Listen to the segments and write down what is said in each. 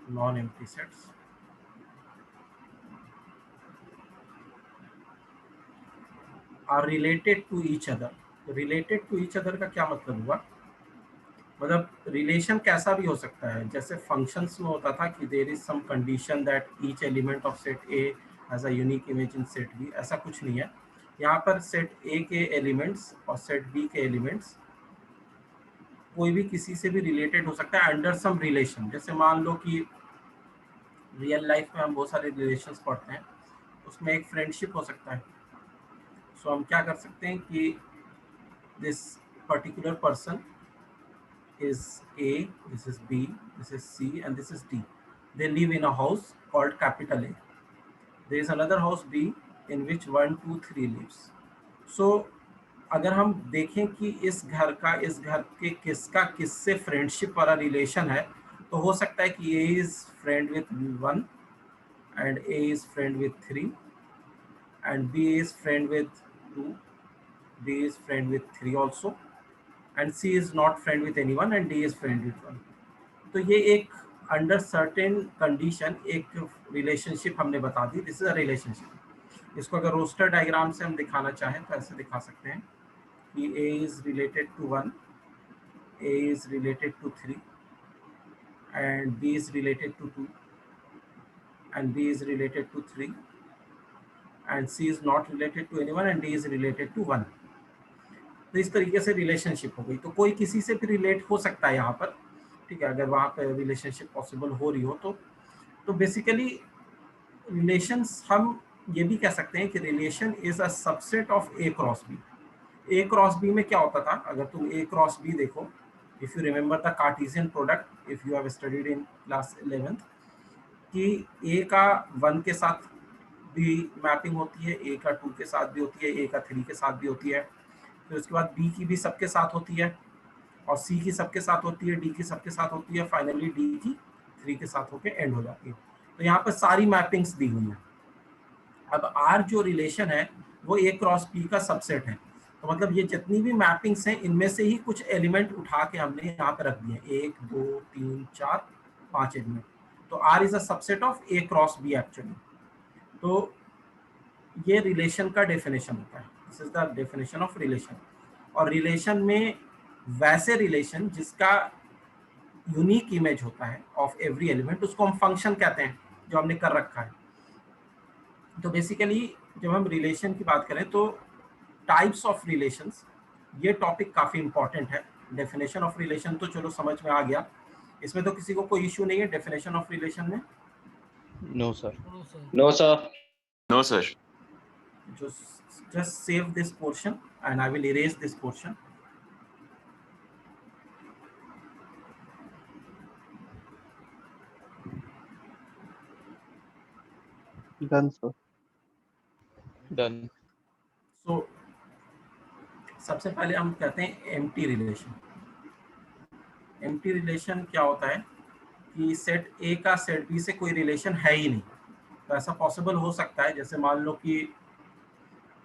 non-empty sets are related to each other. related to each other का क्या मतलब हुआ? मतलब रिलेशन कैसा भी हो सकता है, जैसे फंक्शंस में होता था कि there is some condition that each element of set A has a unique image in set B, ऐसा कुछ नहीं है। यहाँ पर सेट ए के एलिमेंट्स और सेट बी के एलिमेंट्स कोई भी किसी से भी रिलेटेड हो सकता है अंडर सम रिलेशन। जैसे मान लो कि रियल लाइफ में हम बहुत सारे रिलेशंस पढ़ते हैं, उसमें एक फ्रेंडशिप हो सकता है। सो हम क्या कर सकते हैं कि this particular person is A, this is B, this is C, and this is D. They live in a house called capital A. There is another house B in which 1, 2, 3 lives. So अगर हम देखें कि इस घर के किसका किससे friendship वाला रिलेशन है, तो हो सकता है कि A is friend with 1 and A is friend with 3 and B is friend with 2, B is friend with 3 also, and C is not friend with anyone and D is friend with 1. तो ये एक under certain condition एक relationship हमने बता दी, this is a relationship. इसको अगर roster diagram से हम दिखाना चाहें तो ऐसे दिखा सकते हैं कि A is related to 1, A is related to 3 and B is related to 2 and B is related to 3 and C is not related to anyone and D is related to 1। तो इस तरीके से रिलेशनशिप हो गई। तो कोई किसी से भी रिलेट हो सकता है यहाँ पर, ठीक है, अगर वहाँ पर रिलेशनशिप पॉसिबल हो रही हो तो बेसिकली रिलेशंस हम ये भी कह सकते हैं कि relation is a subset of A cross B. A cross B में क्या होता था, अगर तुम ए क्रॉस बी देखो, if you remember the Cartesian product, if you have studied in class 11th, कि ए का 1 के साथ भी मैपिंग होती है, ए का 2 के साथ भी होती है, ए का 3 के साथ भी होती है, फिर उसके बाद बी की भी सबके साथ होती है, और सी की सबके साथ होती है, डी की सबके साथ होती है, फाइनली डी की 3 के साथ होकर एंड हो जाती है। तो यहाँ पर सारी मैपिंग्स दी हुई हैं। अब आर जो रिलेशन है वो ए क्रॉस बी का सबसेट है, तो मतलब ये जितनी भी मैपिंग्स हैं इनमें से ही कुछ एलिमेंट उठा के हमने यहाँ पे रख दिए, 1, 2, 3, 4, 5 एलिमेंट। तो R is a subset of A cross B actually. तो ये रिलेशन का डेफिनेशन होता है, this is the definition of relation. और रिलेशन में वैसे रिलेशन जिसका यूनिक इमेज होता है ऑफ एवरी एलिमेंट, उसको हम फंक्शन कहते हैं, जो हमने कर रखा है। तो बेसिकली जब हम रिलेशन की बात करें तो टाइप्स ऑफ रिलेशंस, ये टॉपिक काफ़ी इंपॉर्टेंट है। डेफिनेशन ऑफ रिलेशन तो चलो समझ में आ गया, इसमें तो किसी को कोई इश्यू नहीं है डेफिनेशन ऑफ रिलेशन में? No sir. No sir. No sir. just save this portion and I will erase this portion. Done sir. Done. So सबसे पहले हम कहते हैं एम्प्टी रिलेशन। एम्प्टी रिलेशन क्या होता है कि सेट ए का सेट बी से कोई रिलेशन है ही नहीं। तो ऐसा पॉसिबल हो सकता है, जैसे मान लो कि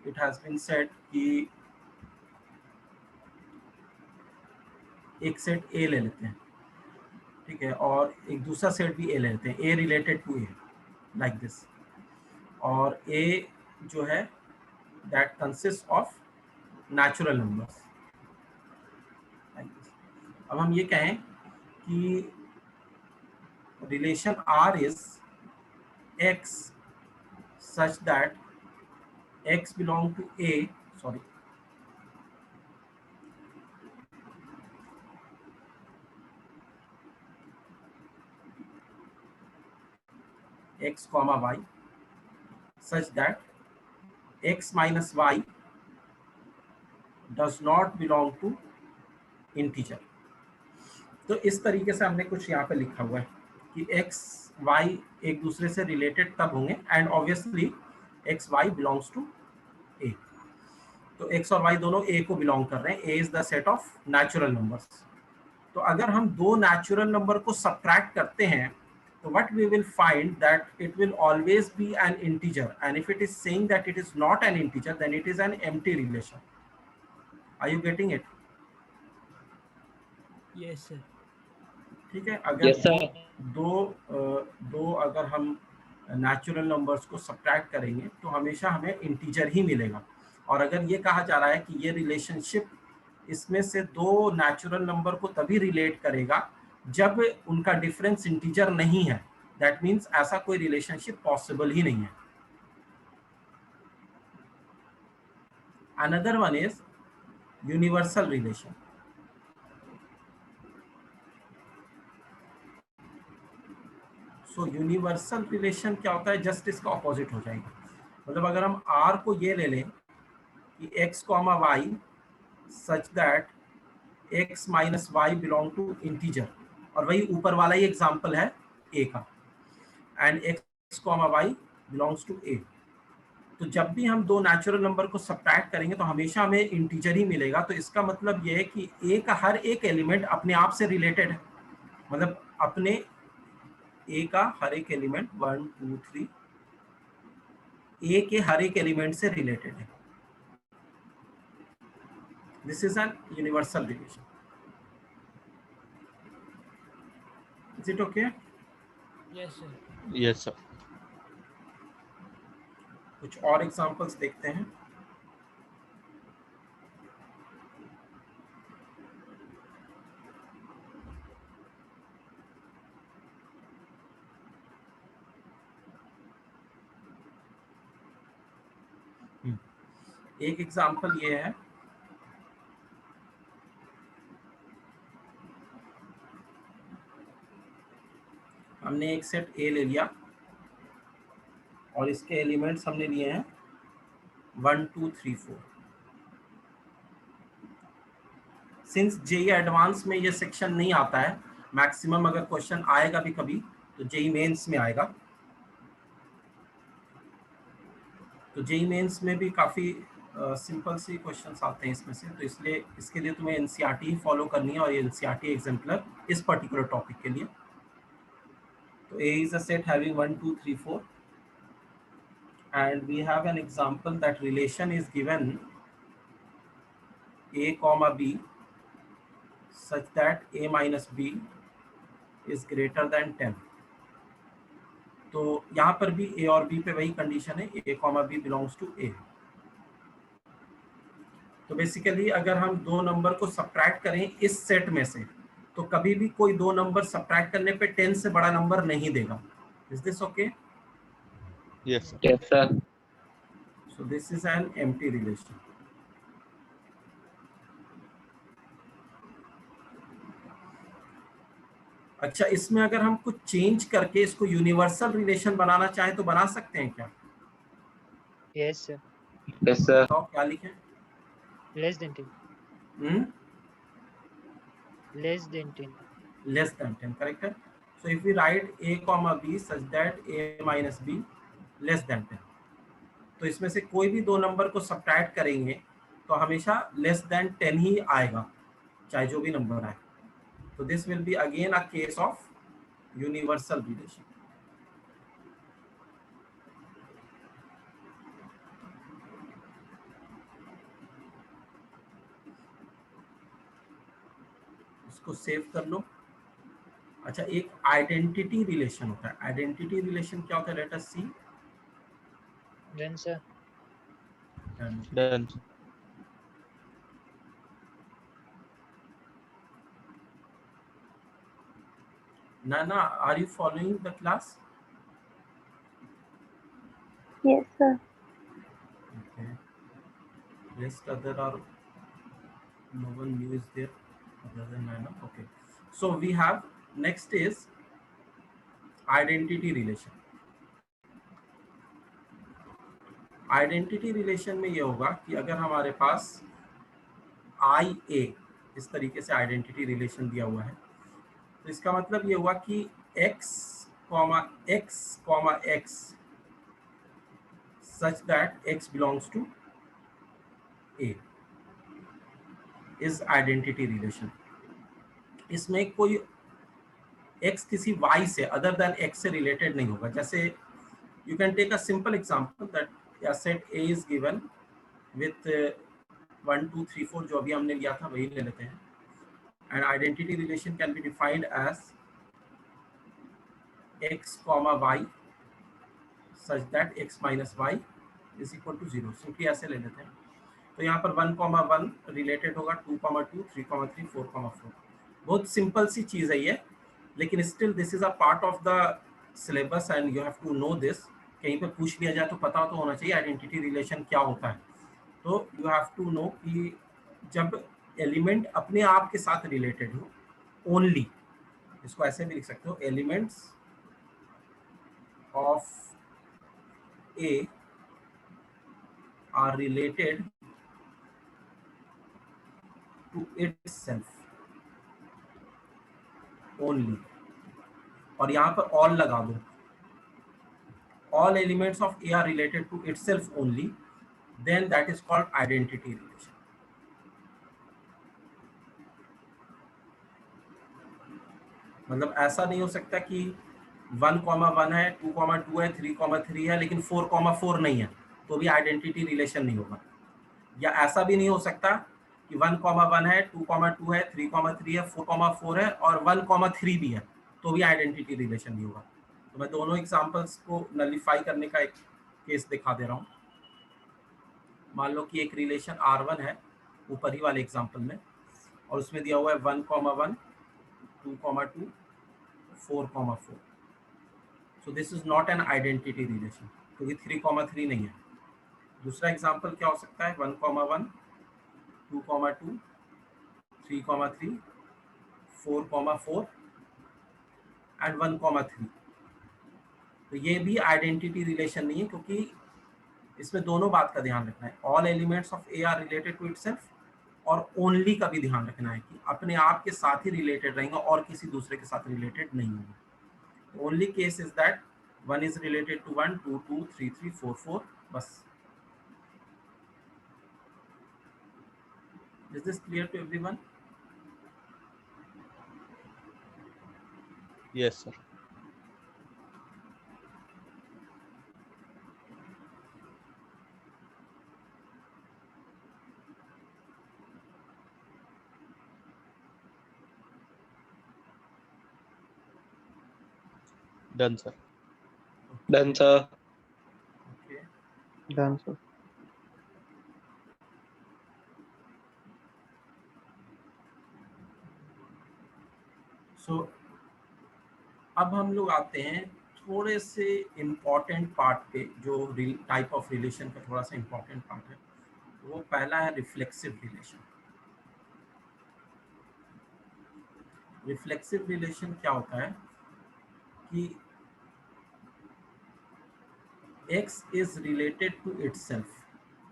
इट हैज बीन सेड कि एक सेट ए ले लेते हैं, ठीक है, और एक दूसरा सेट भी ए ले लेते हैं, A related to A like this, और ए जो है that consist of natural numbers like this. अब हम ये कहें कि relation R is x such that x belong to A, sorry, x comma y such that x minus y does not belong to integer। तो इस तरीके से हमने कुछ यहाँ पे लिखा हुआ है कि x y एक दूसरे से रिलेटेड तब होंगे and obviously x y belongs to a। तो x और y दोनों a को बिलोंग कर रहे हैं, a is the set of natural numbers. तो अगर हम दो नेचुरल नंबर को सब्ट्रैक्ट करते हैं so what we will find that it will always be an integer, and if it is saying that it is not an integer then it is an empty relation. Are you getting it? Yes sir. ठीक है, अगर Yes, sir. दो अगर हम natural numbers को subtract करेंगे तो हमेशा हमें इंटीजर ही मिलेगा। और अगर ये कहा जा रहा है कि ये रिलेशनशिप इसमें से दो नेचुरल नंबर को तभी रिलेट करेगा जब उनका डिफरेंस इंटीजर नहीं है, दैट मीन्स ऐसा कोई रिलेशनशिप पॉसिबल ही नहीं है। Another one is universal relation. So universal relation क्या होता है, जस्ट इसका ऑपोजिट हो जाएगा। मतलब अगर हम आर को ये ले लें कि X comma Y such that x minus Y belong to integer, और वही ऊपर वाला ही एग्जाम्पल है a का, and x comma Y belongs to a। तो जब भी हम दो नेचुरल नंबर को सब्ट्रैक्ट करेंगे तो हमेशा हमें इंटीजर ही मिलेगा। तो इसका मतलब यह है कि a का हर एक एलिमेंट अपने आप से रिलेटेड है, मतलब अपने a का हर एक एलिमेंट 1 2 3 a के हर एक एलिमेंट से रिलेटेड है। This is an universal relation. Is it okay? Yes sir. Yes, sir. कुछ और एग्जांपल्स देखते हैं। एक एग्जांपल ये है, हमने एक सेट A ले लिया और इसके एलिमेंट्स हमने लिए हैं 1 2 3 4। सिंस जेई एडवांस में ये सेक्शन नहीं आता है, मैक्सिमम अगर क्वेश्चन आएगा भी कभी तो जेई मेंस में आएगा। तो जेई मेंस में भी काफ़ी सिंपल सी क्वेश्चंस आते हैं इसमें से, तो इसलिए इसके लिए तुम्हें एनसीईआरटी ही फॉलो करनी है, और ये एनसीईआरटी एग्जाम्पलर इस पर्टिकुलर टॉपिक के लिए। तो A is a set having 1 2 3 4 and we have an example that relation is given A comma B such that A minus B is greater than 10। तो यहाँ पर भी A और B पे वही कंडीशन है, A comma B belongs to A। तो basically अगर हम दो नंबर को सब्ट्रैक्ट करें इस सेट में से, तो कभी भी कोई दो नंबर सब्ट्रैक्ट करने पे 10 से बड़ा नंबर नहीं देगा। Is this okay? Yes, sir. Yes, sir. So this is an empty relation। अच्छा, इसमें अगर हम कुछ चेंज करके इसको यूनिवर्सल रिलेशन बनाना चाहें तो बना सकते हैं क्या? Yes sir. Yes, sir. बताओ क्या लिखें? Less than 10। Less than 10। Less than 10, correct है। So if we write A comma B such that A minus B less than 10, तो इसमें से कोई भी दो नंबर को सब्ट्रैक्ट करेंगे तो हमेशा लेस देन 10 ही आएगा, चाहे जो भी नंबर आए। तो this will be again a case of universal relation. इसको सेव कर लो। अच्छा, एक आइडेंटिटी रिलेशन होता है। आइडेंटिटी रिलेशन क्या होता है? Let us see. Done sir. Done. Nana, are you following the class? Yes, sir. Okay. Rest other are, no one new is there other than Nana. Okay. So we have, next is identity relation। Identity relation में ये होगा कि अगर हमारे पास आई ए इस तरीके से identity relation दिया हुआ है, तो इसका मतलब ये हुआ कि x comma x such that x belongs to A is identity relation। इसमें कोई x किसी y से अदर देन x से रिलेटेड नहीं होगा। जैसे you can take a simple example that a set A is given with 1 2 3 4 जो अभी हमने लिया था वही ले लेते हैं, and identity relation can be defined as x comma Y such that x minus Y is equal to 0। Simply ऐसे ले लेते हैं। तो यहाँ पर 1,1 रिलेटेड होगा 2,2, 3,3, 4,4। बहुत सिंपल सी चीज़ है ये, लेकिन still this is a part of the syllabus and you have to know this. कहीं पे पूछ लिया जाए तो पता तो होना चाहिए आइडेंटिटी रिलेशन क्या होता है। तो यू हैव टू नो कि जब एलिमेंट अपने आप के साथ रिलेटेड हो ओनली, इसको ऐसे भी लिख सकते हो, elements of A are related to itself only, और यहाँ पर ऑल लगा दो। All elements of A are related to itself only, then that is called identity relation. मतलब ऐसा नहीं हो सकता कि 1,1 है, 2,2 है, 3,3 है, लेकिन 4,4 नहीं है, तो भी आइडेंटिटी रिलेशन नहीं होगा। या ऐसा भी नहीं हो सकता कि 1,1 है, 2,2 है, 3,3 है, 4,4 है और 1,3 भी है, तो भी आइडेंटिटी रिलेशन नहीं होगा। तो मैं दोनों एग्जांपल्स को नलिफाई करने का एक केस दिखा दे रहा हूँ। मान लो कि एक रिलेशन R1 है ऊपर ही वाले एग्जांपल में, और उसमें दिया हुआ है 1,1, 2,2, 4,4। So this is not an identity relation, क्योंकि 3,3 नहीं है। दूसरा एग्जांपल क्या हो सकता है, 1,1, 2,2, 3,3, 4,4 एंड 1,3। तो ये भी आइडेंटिटी रिलेशन नहीं है, क्योंकि इसमें दोनों बात का ध्यान रखना है, all elements of A are related to itself, और ओनली का भी ध्यान रखना है कि अपने आप के साथ ही रिलेटेड रहेंगे और किसी दूसरे के साथ रिलेटेड नहीं होंगे। Only case is that 1 is related to 1, 2, 2, 3, 3, 4, 4, बस। Is this clear to everyone? Yes, sir. Done, sir. Done, sir. Okay. Done, sir. So अब हम लोग आते हैं थोड़े से इम्पॉर्टेंट पार्ट पे, जो टाइप ऑफ रिलेशन का थोड़ा सा इम्पॉर्टेंट पार्ट है। वो पहला है रिफ्लेक्सिव रिलेशन। रिफ्लेक्सिव रिलेशन क्या होता है कि x is related to itself,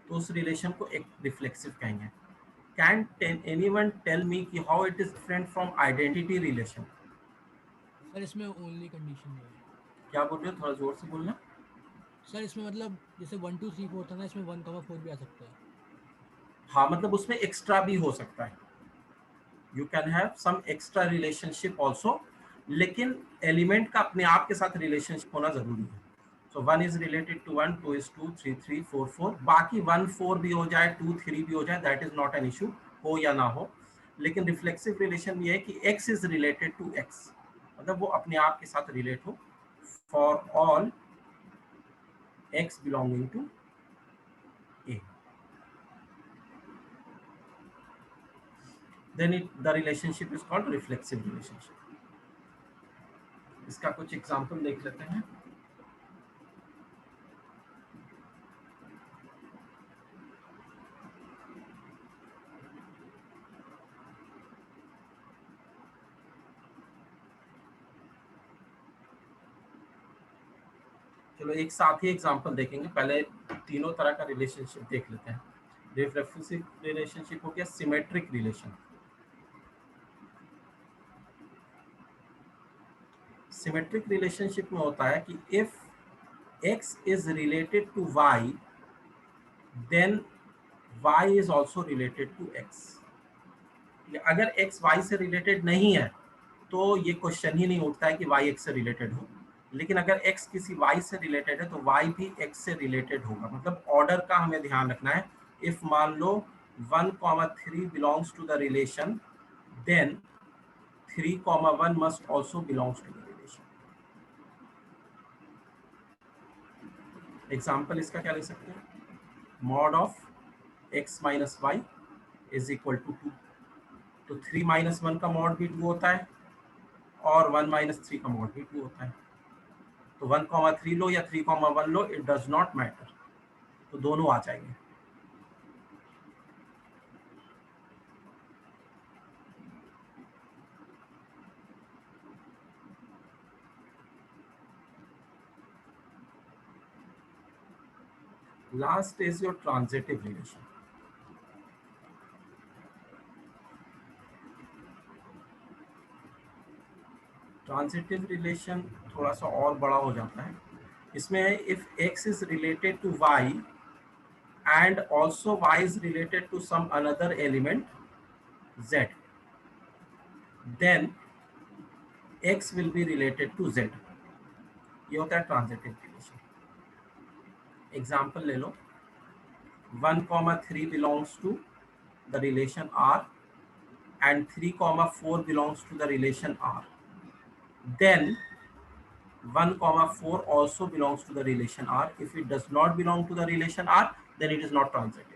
तो उस रिलेशन को एक रिफ्लेक्सिव कहेंगे। कैन एनीवन टेल मी कि how it is different from identity relation? Sir इसमें ओनली कंडीशन नहीं है। क्या बोल रहे हो, थोड़ा जोर से बोलना। सर इसमें मतलब जैसे 1 2 3 4 था ना, इसमें 1,4 भी आ सकता है। हाँ, मतलब उसमें एक्स्ट्रा भी हो सकता है, you can have some extra relationship also, लेकिन एलिमेंट का अपने आप के साथ रिलेशनशिप होना जरूरी है। So 1 is related to 1, 2 is 2, 3 3, 4 4, बाकी 1 4 भी हो जाए, 2 3 भी हो जाए, that is not an issue, हो या ना हो। लेकिन रिफ्लेक्सिव रिलेशन ये है कि x is related to x, मतलब वो अपने आप के साथ रिलेट हो for all x belonging to a, then the relationship is called reflexive relationship. इसका कुछ एग्जांपल देख लेते हैं। चलो एक साथ ही एग्जांपल देखेंगे, पहले तीनों तरह का रिलेशनशिप देख लेते हैं। रिफ्लेक्सिव रिलेशनशिप हो गया सिमेट्रिक रिलेशन। सिमेट्रिक रिलेशनशिप में होता है कि if x is related to y, then y is also related to x। अगर x y से रिलेटेड नहीं है तो ये क्वेश्चन ही नहीं उठता है कि y x से रिलेटेड हो, लेकिन अगर x किसी y से रिलेटेड है तो y भी x से रिलेटेड होगा। मतलब ऑर्डर का हमें ध्यान रखना है। इफ मान लो 1,3 belongs to the relation, then 3,1 must also belongs to the relation. Example इसका क्या ले सकते हैं, mod of x minus Y is equal to 2। तो 3 माइनस 1 का मॉड भी 2 होता है और 1 माइनस 3 का मॉड भी 2 होता है। तो 1,3 लो या 3,1 लो, इट डज नॉट मैटर, तो दोनों आ जाएंगे। Last is your transitive relation. Transitive relation थोड़ा सा और बड़ा हो जाता है। इसमें है if x is related to y and also y is related to some another element z, then x will be related to z। ये होता है ट्रांजिटिव रिलेशन। एग्जाम्पल ले लो, 1,3 belongs to the relation R and 3,4 belongs to the relation R, then 1,4 also belongs to the relation R. If it does not belong to the relation R, then it is not transitive.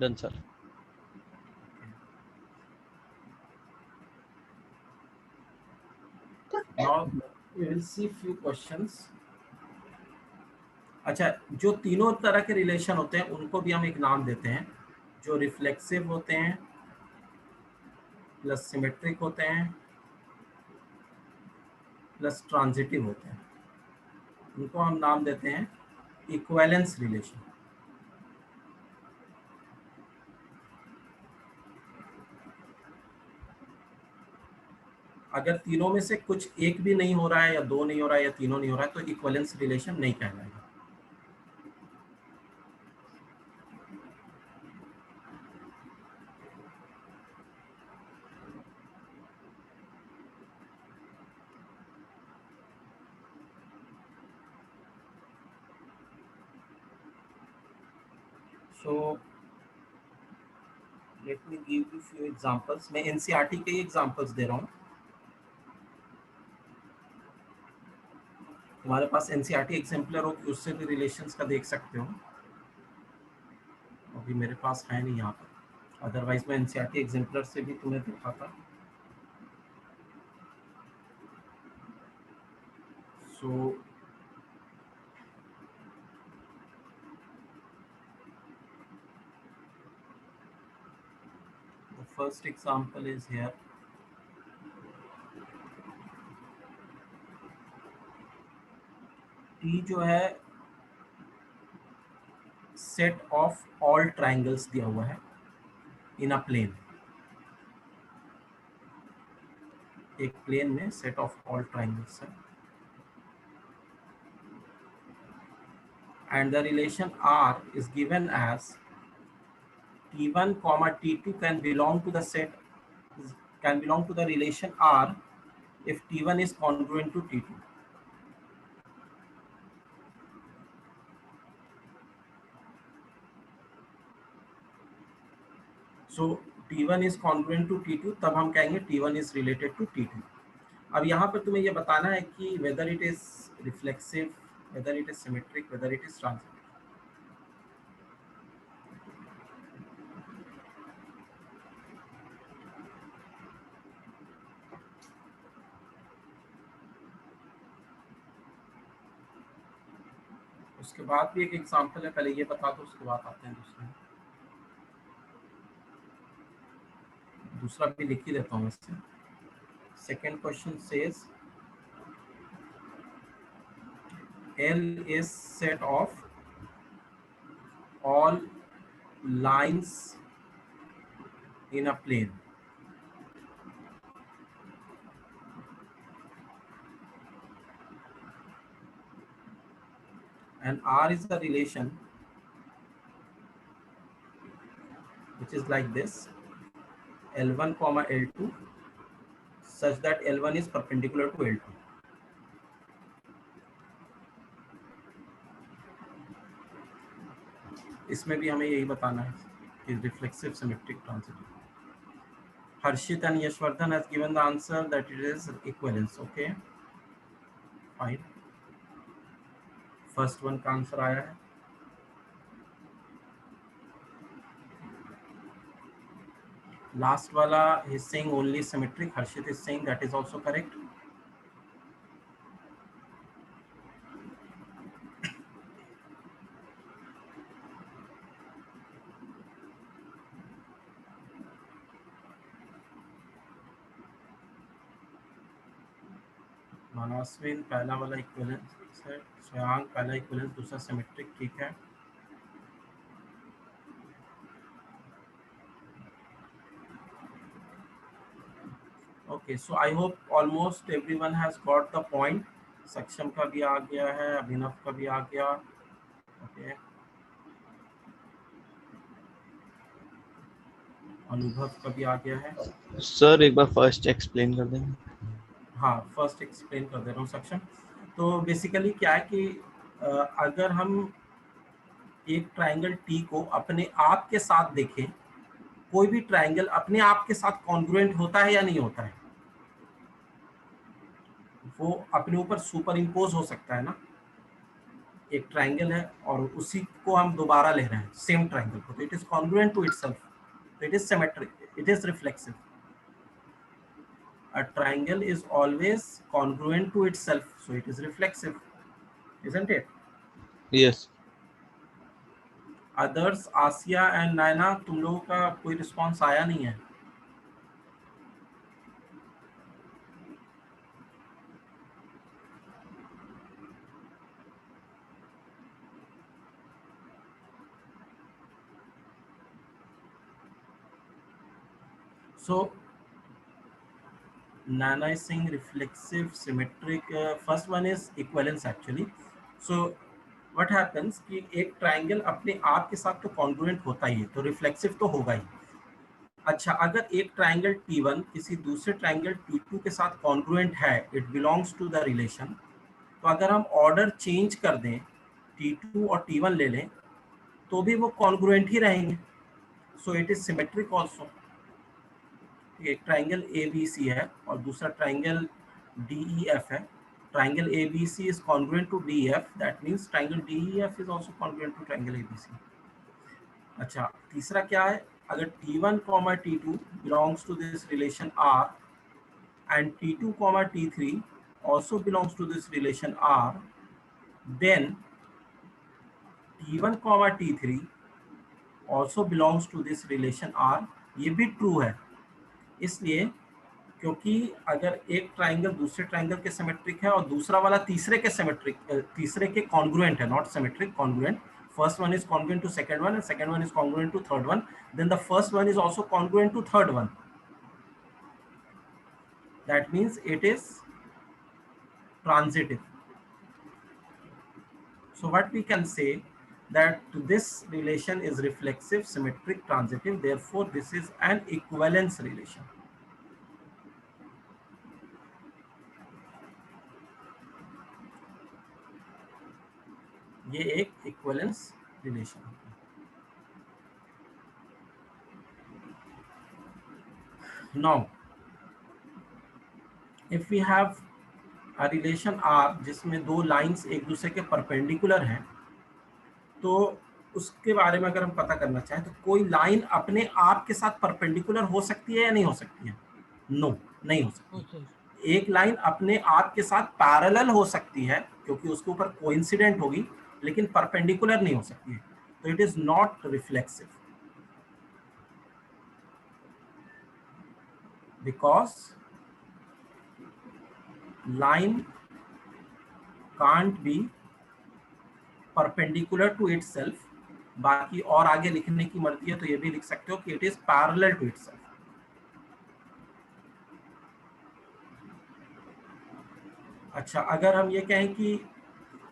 Done, sir. Now we will see few questions. अच्छा, जो तीनों तरह के relation होते हैं उनको भी हम एक नाम देते हैं, जो रिफ्लेक्सिव होते हैं, प्लस सिमेट्रिक होते हैं, प्लस ट्रांजिटिव होते हैं। उनको हम नाम देते हैं इक्विवेलेंस रिलेशन। अगर तीनों में से कुछ एक भी नहीं हो रहा है, या दो नहीं हो रहा है, या तीनों नहीं हो रहा है, तो इक्विवेलेंस रिलेशन नहीं कहलाएगा। So let me give you few examples. मैं एनसीईआरटी के एग्जांपल्स दे रहा हूँ। तुम्हारे पास एनसीईआरटी एग्जाम्पलर हो कि उससे भी रिलेशंस का देख सकते हो। अभी मेरे पास है नहीं यहाँ पर, अदरवाइज मैं एनसीईआरटी एग्जाम्पलर से भी तुम्हें दिखाता। So the first example is here. T जो है सेट ऑफ ऑल ट्राइंगल्स दिया हुआ है इन अ प्लेन। एक प्लेन में सेट ऑफ ऑल ट्राइंगल्स है, and the relation R is given as T1 comma T2 can belong to the set, can belong to the relation R if T1 is congruent to T2. So T1 is congruent to T2, तब हम कहेंगे T1 is related to T2। अब यहाँ पर तुम्हें ये बताना है कि whether it is reflexive, whether it is symmetric, whether it is transitive। उसके बाद भी एक एग्जांपल है, पहले ये बता दो, उसके बाद आते हैं दूसरे। दूसरा भी लिख ही देता हूँ इससे। Second question says L is set of all lines in a plane and R is the relation which is like this, L1 comma L2 such that L1 is perpendicular to L2। इसमें भी हमें यही बताना है कि reflexive symmetric transitive. Harshit and Yashwardhan has given the answer that it is equivalence. Okay, fine. First one का answer आया है. Last wala is saying only symmetric. Harshit is saying that is also correct. मनस्विन पहला वाला equivalence है. श्रेयांक पहला equivalence, दूसरा symmetric. ठीक है. Okay, so I hope almost everyone has got the point. सक्षम का भी आ गया है, अभिनव का भी आ गया. Okay. अनुभव का भी आ गया है. सर एक बार फर्स्ट एक्सप्लेन कर देंगे. हाँ, फर्स्ट एक्सप्लेन कर दे रहा हूँ सक्षम. तो बेसिकली क्या है कि अगर हम एक ट्रायंगल टी को अपने आप के साथ देखें, कोई भी ट्रायंगल अपने आप के साथ कॉन्ग्रुएंट होता है या नहीं होता है, वो अपने ऊपर सुपर इम्पोज हो सकता है ना. एक ट्रायंगल है और उसी को हम दोबारा ले रहे हैं, सेम ट्रायंगल को, तो it is congruent to itself, तो it is symmetric, it is reflexive. A triangle is always congruent to itself, so it is reflexive, isn't it? Yes. Others, Asiya and Naina, तुम लोगों का कोई रिस्पांस आया नहीं है. So Nana is saying reflexive, symmetric. First one is equivalence actually. So what happens कि एक triangle अपने आप के साथ तो कॉन्ग्रुएंट होता ही है, तो रिफ्लेक्सिव तो होगा ही. अच्छा, अगर एक ट्रायंगल T1 किसी दूसरे ट्रायंगल T2 के साथ कॉन्ग्रुएंट है, it belongs to the relation, तो अगर हम ऑर्डर चेंज कर दें, T2 और T1 ले लें, तो भी वो कॉन्ग्रुएंट ही रहेंगे. सो इट इज सिमेट्रिक ऑल्सो. एक ट्रायंगल ABC है और दूसरा ट्रायंगल DEF है. Triangle ABC is congruent to DEF, that means triangle DEF is also congruent to triangle ABC. अच्छा, तीसरा क्या है, अगर T1, T2 belongs to this relation R and T2, T3 also belongs to this relation R, then T1, T3 also belongs to this relation R. ये भी true है, इसलिए क्योंकि अगर एक ट्रायंगल दूसरे ट्रायंगल के सिमेट्रिक है और दूसरा वाला तीसरे के सिमेट्रिक, तीसरे के कॉन्ग्रुएंट है, not symmetric, congruent. First one is congruent to second one and second one is congruent to third one, then the first one is also congruent to third one. That means it is transitive. So what we can say that this relation is reflexive, symmetric, transitive, therefore this is an equivalence relation. ये एक equivalence relation है. Now if we have a relation R जिसमें दो lines एक दूसरे के perpendicular हैं, तो उसके बारे में अगर हम पता करना चाहें, तो कोई लाइन अपने आप के साथ परपेंडिकुलर हो सकती है या नहीं हो सकती है? नो, नहीं हो सकती. एक लाइन अपने आप के साथ पैरेलल हो सकती है क्योंकि उसके ऊपर कोइंसिडेंट होगी, लेकिन परपेंडिकुलर नहीं हो सकती है, तो it is not reflexive. Because line can't be perpendicular to itself. बाकी और आगे लिखने की मर्जी है तो ये भी लिख सकते हो कि it is parallel to itself. अच्छा, अगर हम ये कहें कि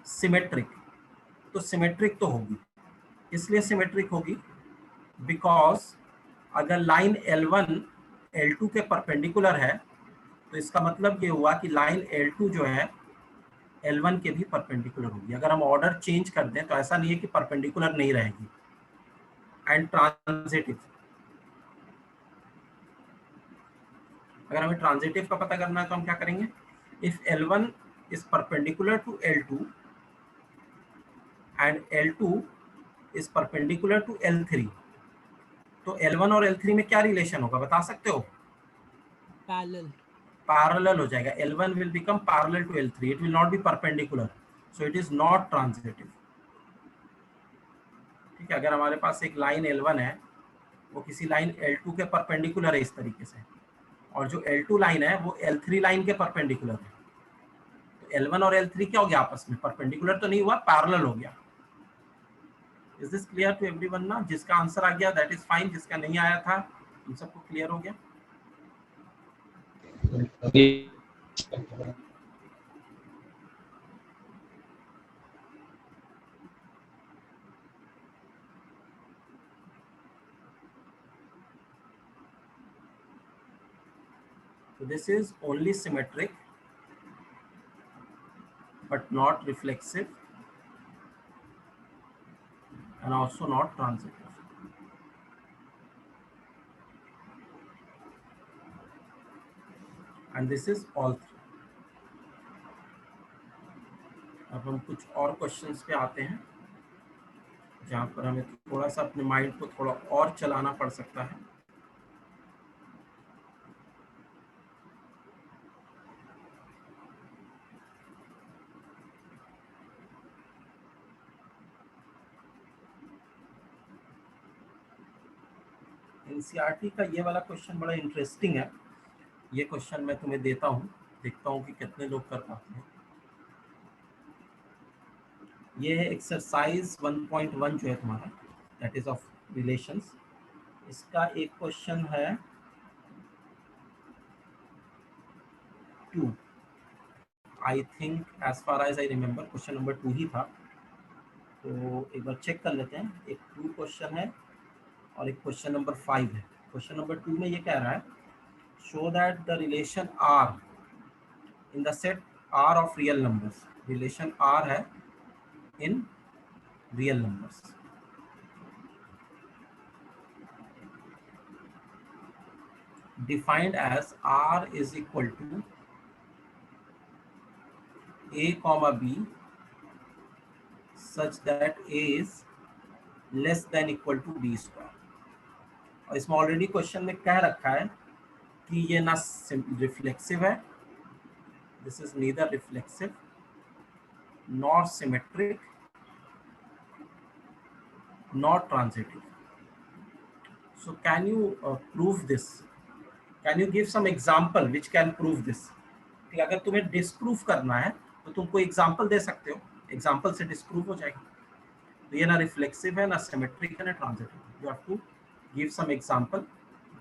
सिमेट्रिक, तो सिमेट्रिक तो होगी. इसलिए सिमेट्रिक होगी बिकॉज अगर लाइन L1 L2 के परपेंडिकुलर है, तो इसका मतलब ये हुआ कि लाइन L2 जो है L1 के भी परपेंडिकुलर होगी. अगर हम ऑर्डर चेंज कर दें तो ऐसा नहीं है कि परपेंडिकुलर नहीं रहेगी, एंड ट्रांजिटिव। अगर हमें ट्रांजिटिव का पता करना है तो हम क्या करेंगे, if L1 is perpendicular to L2 and L2 is perpendicular to L3, तो L1 और L3 में क्या रिलेशन होगा बता सकते हो? पैरेलल। पैरेलल हो जाएगा। L1 will become parallel to L3, it will not be perpendicular, so it is not transitive। ठीक है, अगर हमारे पास एक लाइन L1 है वो किसी लाइन L2 के परपेंडिकुलर है इस तरीके से, और जो L2 लाइन है वो L3 लाइन के परपेंडिकुलर है, तो L1 और L3 क्या हो गया आपस में? परपेंडिकुलर तो नहीं हुआ, पैरेलल हो गया। Is this clear to everyone ना? जिसका आंसर आ गया दैट इज फाइन, जिसका नहीं आया था उन सबको क्लियर हो गया? So this is only symmetric but not reflexive and also not transitive. And this is all three. अब हम कुछ और क्वेश्चंस पे आते हैं जहाँ पर हमें थोड़ा सा अपने माइंड को थोड़ा और चलाना पड़ सकता है। एनसीईआरटी का ये वाला क्वेश्चन बड़ा इंटरेस्टिंग है। ये क्वेश्चन मैं तुम्हें देता हूँ, देखता हूँ कि कितने लोग कर पाते हैं। ये है एक्सरसाइज 1.1 जो है तुम्हारा, दैट इज ऑफ रिलेशंस। इसका एक क्वेश्चन है 2, I think as far as I remember question number 2 ही था, तो एक बार चेक कर लेते हैं। एक 2 क्वेश्चन है और एक क्वेश्चन नंबर 5 है। क्वेश्चन नंबर 2 में ये कह रहा है, show that the relation R in the set R of real numbers. Relation R है in real numbers. defined as R is equal to A comma B such that A is less than equal to B square। और इसमें already question में कह रखा है कि ये ना रिफ्लेक्सिव है, this is neither reflexive nor symmetric nor transitive. So can you prove this? Can you give some example which can prove this? ठीक है, अगर तुम्हें डिस्प्रूव करना है तो तुम कोई एग्जाम्पल दे सकते हो, एग्जाम्पल से डिस्प्रूव हो जाएगा। तो ये ना रिफ्लेक्सिव है, ना सिमेट्रिक है, ना transitive. You have to give some example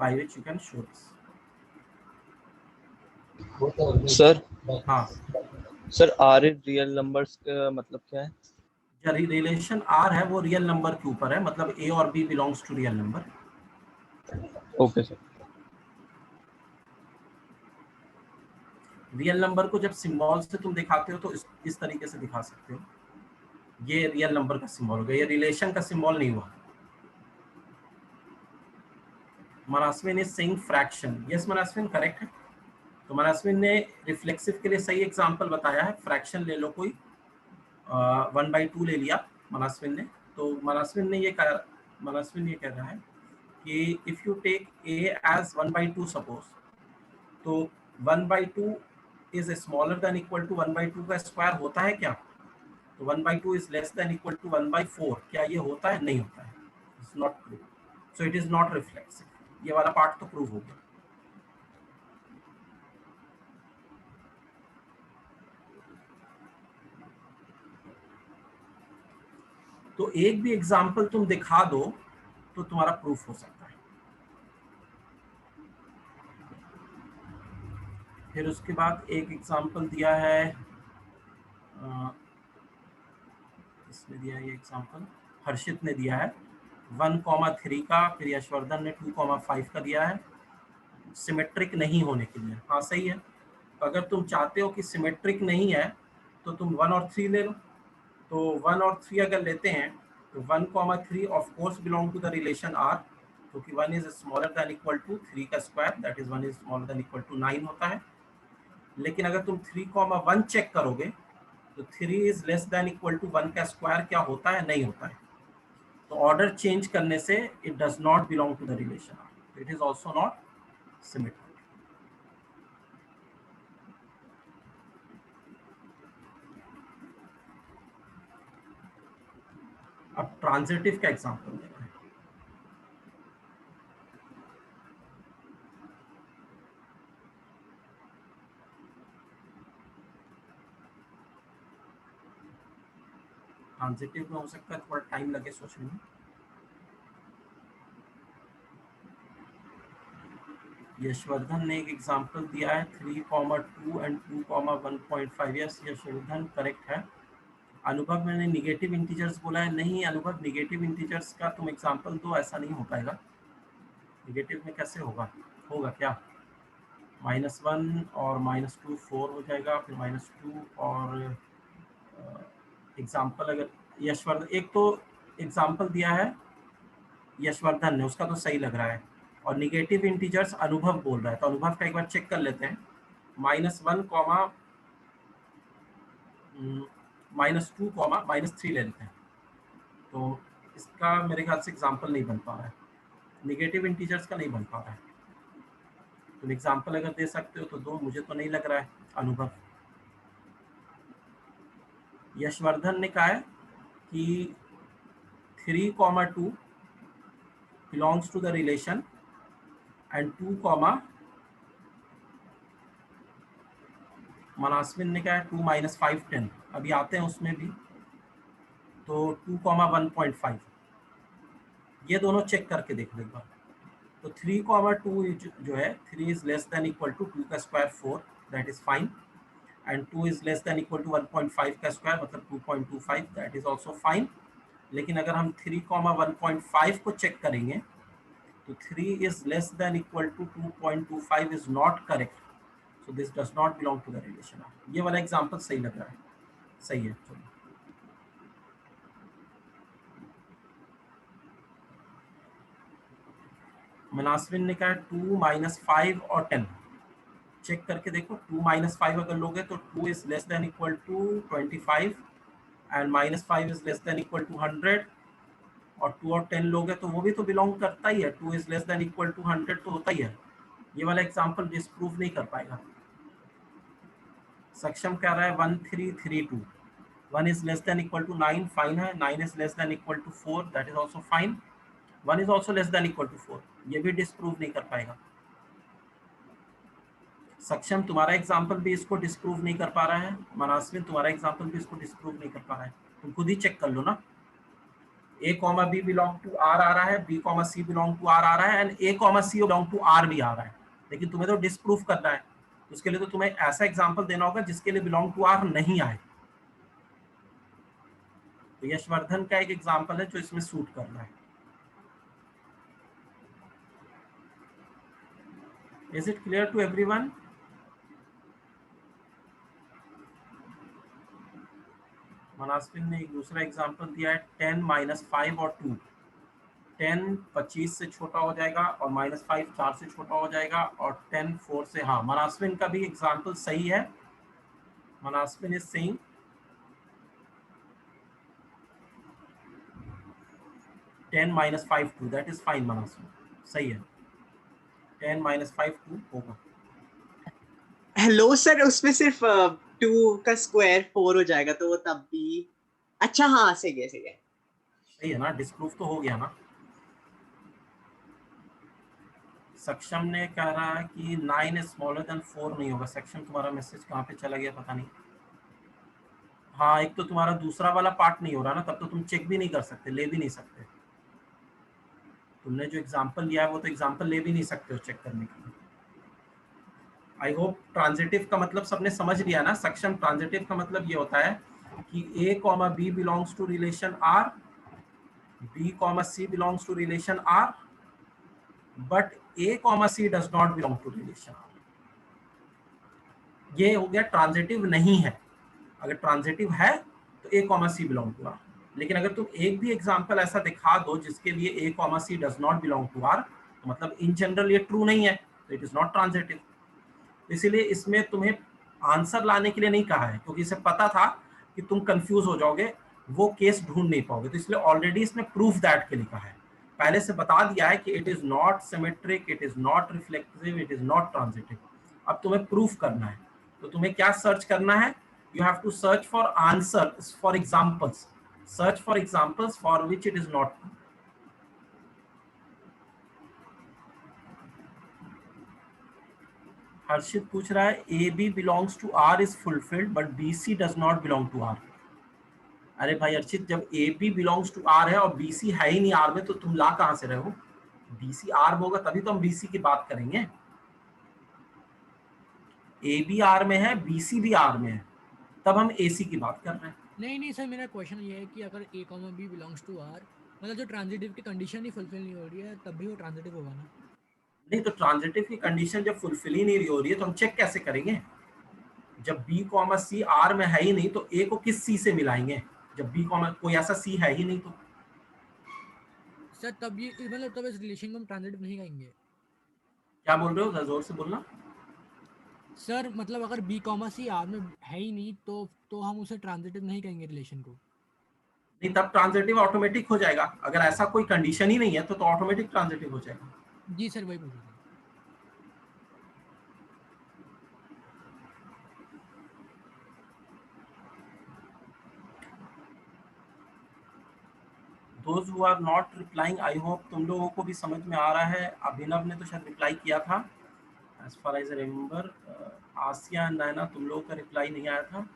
by which you can show this. Sir, हाँ sir R is real numbers का मतलब क्या है? जो रिलेशन आर है वो रियल नंबर के ऊपर है, मतलब ए और B belongs to real number. Okay sir. Real number को जब सिंबल से तुम दिखाते हो तो इस तरीके से दिखा सकते हो, ये रियल नंबर का सिंबल हो गया, ये रिलेशन का सिंबल नहीं हुआ। Manaswin is saying fraction. Yes Manaswin correct है। तो मनस्विन ने रिफ्लेक्सिव के लिए सही एग्जांपल बताया है। फ्रैक्शन ले लो कोई, 1/2 ले लिया मनस्विन ने। तो मनस्विन ये कह रहा है कि if you take a as 1/2 suppose, तो 1/2 is smaller than equal to 1/2 का स्क्वायर होता है क्या? तो 1/2 is less than equal to 1/4, क्या ये होता है? नहीं होता है। It's not true, so it is not reflexive. ये वाला पार्ट तो प्रूव हो गया। तो एक भी एग्जाम्पल तुम दिखा दो तो तुम्हारा प्रूफ हो सकता है। फिर उसके बाद एक एग्जाम्पल दिया है, इसने दिया है ये एग्जाम्पल, हर्षित ने दिया है 1,3 का, फिर यशवर्धन ने 2,5 का दिया है सिमेट्रिक नहीं होने के लिए। हाँ सही है। तो अगर तुम चाहते हो कि सिमेट्रिक नहीं है तो तुम 1 और 3 ले लो। तो 1 और 3 अगर लेते हैं तो 1,3 of course belong to the relation R, क्योंकि 1 is smaller than equal to 3 का square, that is 1 is smaller than equal to 9 होता है। लेकिन अगर तुम 3,1 चेक करोगे तो 3 is less than equal to 1 का स्क्वायर क्या होता है, नहीं होता है। तो ऑर्डर चेंज करने से it does not belong to the relation R, it is also not symmetric. अब ट्रांजिटिव का एग्जांपल लेना है। ट्रांजिटिव में हो सकता है थोड़ा टाइम लगे सोचने में। यशवर्धन ने एक एग्जांपल दिया है 3,2 एंड 2,1.5। यस यशवर्धन करेक्ट है। अनुभव मैंने निगेटिव इंटीजर्स बोला है, नहीं अनुभव निगेटिव इंटीजर्स का तुम एग्जांपल दो, ऐसा नहीं हो पाएगा। निगेटिव में कैसे होगा, होगा क्या, -1 और -2 4 हो जाएगा, फिर -2 और एग्जाम्पल अगर यशवर्धन, एक तो एग्जाम्पल दिया है यशवर्धन ने, उसका तो सही लग रहा है, और निगेटिव इंटीजर्स अनुभव बोल रहा है, तो अनुभव का एक बार चेक कर लेते हैं। -1, -2, -3 ले लेते हैं, तो इसका मेरे ख्याल से एग्जाम्पल नहीं बन पा रहा है, निगेटिव इंटीजर्स का नहीं बन पा रहा है। तुम एग्जाम्पल अगर दे सकते हो तो दो, मुझे तो नहीं लग रहा है अनुभव। यशवर्धन ने कहा है कि 3,2 belongs to the relation and 2, मनास्विन ने कहा है 2 - 5 10। अभी आते हैं उसमें भी, तो 2,1.5 ये दोनों चेक करके देख लो एक बार। तो 3,2 जो है 3 is less than equal to 2 का square 4, that is fine, and 2 is less than equal to 1.5 का स्क्वायर मतलब 2.25, दैट इज ऑल्सो फाइन। लेकिन अगर हम 3,1.5 को चेक करेंगे तो 3 is less than equal to 2.25 is not correct, so this does not belong to the relation R। ये वाला एग्जांपल सही लग रहा है, सही है। चलो मनास्विन ने कहा 2 - 5 और 10 चेक करके देखो। 2 - 5 अगर लोगे तो 2 is less than equal to 25 and -5 is less than equal to 100, और 2 और 10 लोगे तो वो भी तो बिलोंग करता ही है, 2 is less than equal to 100 तो होता ही है। ये वाला एग्जांपल डिस्प्रूव नहीं कर पाएगा। सक्षम कह रहा है 1332, 1 is less than equal to 9 fine है, 9 is less than equal to 4 that is also fine, 1 is also less than equal to 4, ये भी डिस्प्रूव नहीं कर पाएगा। सक्षम तुम्हारा एग्जांपल भी इसको डिस्प्रूव नहीं कर पा रहा है, मनास्विन तुम्हारा एग्जांपल भी इसको डिस्प्रूव नहीं कर पा रहा है। तुम खुद ही चेक कर लो ना, A, B belong to R आ रहा है, B, C belong to R आ रहा है, and A, C belong to R भी आ रहा है, लेकिन तुम्हें तो डिस्प्रूव करना है। उसके लिए तो तुम्हें ऐसा एग्जांपल देना होगा जिसके लिए बिलोंग टू R नहीं आए। तो यशवर्धन का एक एग्जांपल है जो इसमें सूट कर रहा है। Is it clear to everyone? Manaswin ने एक दूसरा एग्जांपल दिया है 10 - 5 और 2। 10 25 से छोटा हो जाएगा और -5 4 से छोटा हो जाएगा, और 10 4 से। हाँ, मनास्विन का भी एग्जांपल सही है। Manaswin is saying 10 - 5 2, that is fine. Manaswin सही है, 10 - 5 2 होगा। हेलो सर, उसमें सिर्फ 2 का स्क्वायर 4 हो जाएगा तो वो तब भी अच्छा। हाँ सही है, सही है, सही है ना, डिस्प्रूव तो हो गया ना। सक्षम ने कह रहा है कि 9 इज स्मॉलर देन 4 नहीं होगा। सक्षम तुम्हारा मैसेज कहाँ पे चला गया पता नहीं। हाँ, एक तो तुम्हारा दूसरा वाला पार्ट नहीं हो रहा ना, तब तो तुम चेक भी नहीं कर सकते, ले भी नहीं सकते। तुमने जो एग्जांपल लिया है वो तो एग्जांपल ले भी नहीं सकते हो चेक करने के लिए। आई होप ट्रांजिटिव का मतलब सबने समझ लिया ना। सक्षम, ट्रांजिटिव का मतलब ये होता है कि A, B belongs to relation R, B, C belongs to relation R, but A, C does not belong to relation R। ये हो गया ट्रांजिटिव नहीं है। अगर ट्रांजिटिव है तो A, C belong to R, लेकिन अगर तुम एक भी एग्जांपल ऐसा दिखा दो जिसके लिए a comma c does not belong to r, तो मतलब इन जनरल ये ट्रू नहीं है, तो इट इज नॉट ट्रांजिटिव। इसीलिए इसमें तुम्हें आंसर लाने के लिए नहीं कहा है, क्योंकि इसे पता था कि तुम कंफ्यूज हो जाओगे, वो केस ढूंढ नहीं पाओगे, तो इसलिए ऑलरेडी इसने प्रूफ दैट के लिखा है, पहले से बता दिया है कि it is not symmetric, it is not reflexive, it is not transitive. अब तुम्हें प्रूफ करना है, तो तुम्हें क्या सर्च करना है? You have to search for answer, for examples, search for examples for which it is not. Harshit पूछ रहा है A B belongs to R is fulfilled but B C does not belong to R. अरे भाई हर्षित, जब A B belongs to R है और B C है ही नहीं आर में, तो तुम ला कहां से रहे हो? बी सी आर में होगा तभी तो हम बी सी की बात करेंगे। ए बी आर में है, बी सी भी आर में है, तब हम ए सी की बात कर रहे हैं। नहीं नहीं सर, मेरा क्वेश्चन ये है कि अगर a comma b belongs to r, मतलब जो ट्रांजिटिव की कंडीशन ही फुलफिल नहीं हो रही है, तब भी वो ट्रांजिटिव होगा ना? नहीं, तो ट्रांजिटिव की कंडीशन जब फुलफिल ही नहीं हो रही है तो हम चेक कैसे करेंगे? जब बी कॉमा सी आर में है ही नहीं तो ए को किस सी से मिलाएंगे? जब बी कॉमा कोई ऐसा सी है ही नहीं तो। सर तब ये मतलब तब इस रिलेशन को हम ट्रांजिटिव नहीं कहेंगे। क्या बोल रहे हो? जरा जोर से बोलना। सर मतलब अगर b कॉमा c r में है ही नहीं तो हम उसे ट्रांजिटिव नहीं कहेंगे रिलेशन को। नहीं, तब ट्रांजिटिव ऑटोमेटिक हो जाएगा। अगर ऐसा कोई कंडीशन ही नहीं है तो ऑटोमेटिक ट्रांजिटिव हो जाएगा। जी सर, वही पूछ रहा था। Those who are not replying, I hope तुम लोगों को भी समझ में आ रहा है। अभिनव ने तो शायद रिप्लाई किया था, as far as I remember। आसिया, नैना, तुम लोगों का रिप्लाई नहीं आया था।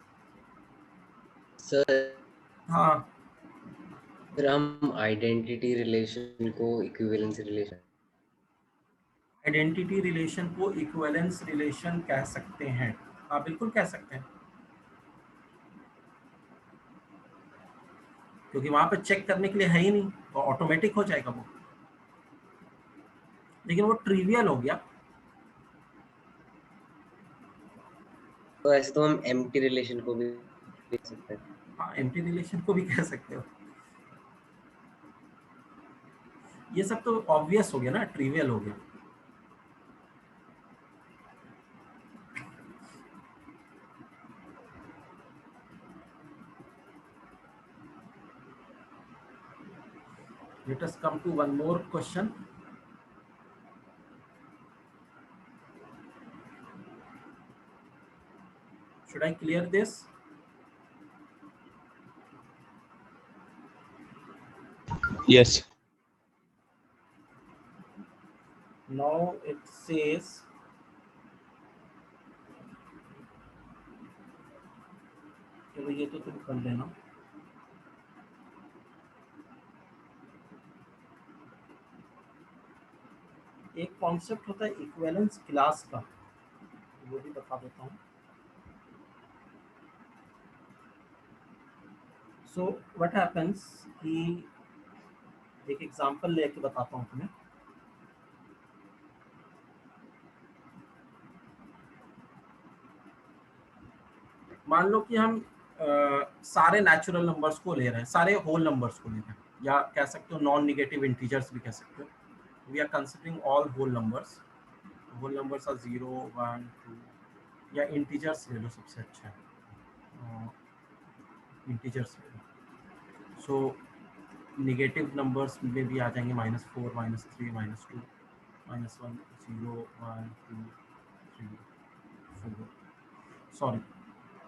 सर हाँ, फिर हम आइडेंटिटी रिलेशन को इक्विवेलेंस रिलेशन, आइडेंटिटी रिलेशन को इक्विवेलेंस रिलेशन कह सकते हैं। हाँ बिल्कुल कह सकते हैं, क्योंकि वहां पे चेक करने के लिए है ही नहीं, तो ऑटोमेटिक हो जाएगा वो। लेकिन वो ट्रिवियल हो गया। तो ऐसे तो हम एम्प्टी रिलेशन को भी देख सकते हैं। हाँ, एम्प्टी रिलेशन को भी कह सकते हो। ये सब तो ऑब्वियस हो गया ना, ट्रिवियल हो गया। Let us come to one more question. Should I clear this? Yes. Now it says चलो ये तो तुम कर लेना। एक कॉन्सेप्ट होता है इक्विवेलेंस क्लास का, वो भी बता देता हूँ। सो व्हाट हैपेंस कि एक एग्जांपल लेके बताता हूँ तुम्हें। मान लो कि हम सारे नेचुरल नंबर्स को ले रहे हैं, सारे होल नंबर्स को ले रहे हैं, या कह सकते हो नॉन नेगेटिव इंटीजर्स भी कह सकते हो। We are considering all whole numbers. Whole numbers are 0, 1, 2, या इंटीजर्स ले लो, सबसे अच्छा है इंटीजर्स ले लो। सो नेगेटिव नंबर्स में भी आ जाएंगे -4, -3, -2, -1, 0, 1, 2, 3, 4। सॉरी,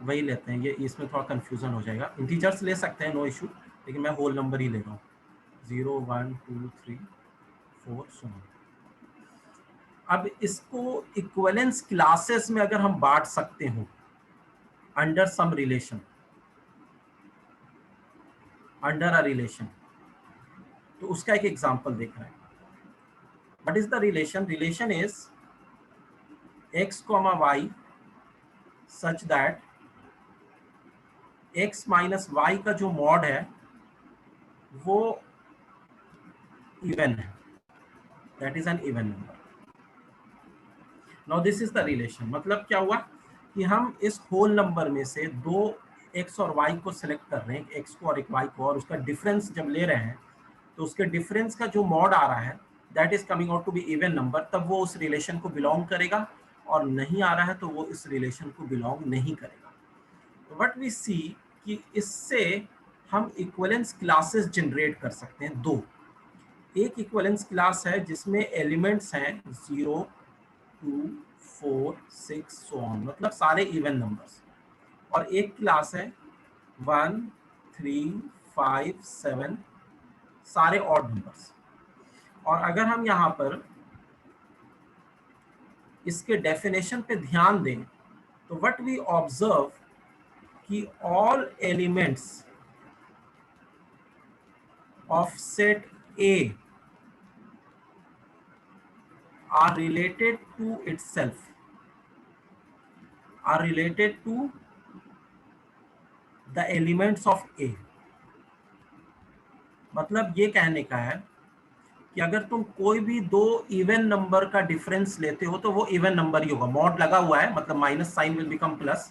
वही लेते हैं, ये इसमें थोड़ा कंफ्यूजन हो जाएगा। इंटीजर्स ले सकते हैं, नो इशू, लेकिन मैं होल नंबर ही ले रहा हूँ। 0, 1, 2, 3, 4 सुनो। अब इसको इक्विवेलेंस क्लासेस में अगर हम बांट सकते हो under some relation, under a relation, तो उसका एक एग्जांपल देख रहे हैं। What is the relation? Relation is x, y such that x minus y का जो मॉड है वो इवन है, that is an even number. Now this is the relation. मतलब क्या हुआ कि हम इस होल नंबर में से दो x और y को सिलेक्ट कर रहे हैं, x को और एक y को, और उसका डिफरेंस जब ले रहे हैं तो उसके डिफरेंस का जो मॉड आ रहा है that is coming out to be even number, तब वो उस रिलेशन को बिलोंग करेगा, और नहीं आ रहा है तो वो इस रिलेशन को बिलोंग नहीं करेगा। तो व्हाट वी सी कि इससे हम इक्विवेलेंस क्लासेस जनरेट कर सकते हैं दो। एक इक्विवेलेंस क्लास है जिसमें एलिमेंट्स हैं 0, 2, 4, 6 सो ऑन, मतलब सारे इवन नंबर्स, और एक क्लास है 1, 3, 5, 7 सारे ऑड नंबर्स। और अगर हम यहाँ पर इसके डेफिनेशन पे ध्यान दें तो व्हाट वी ऑब्जर्व कि all elements of set A are related to itself, are related to the elements of A। मतलब ये कहने का है कि अगर तुम कोई भी दो इवन नंबर का डिफरेंस लेते हो तो वो इवन नंबर ही होगा, मॉड लगा हुआ है मतलब minus sign will become plus.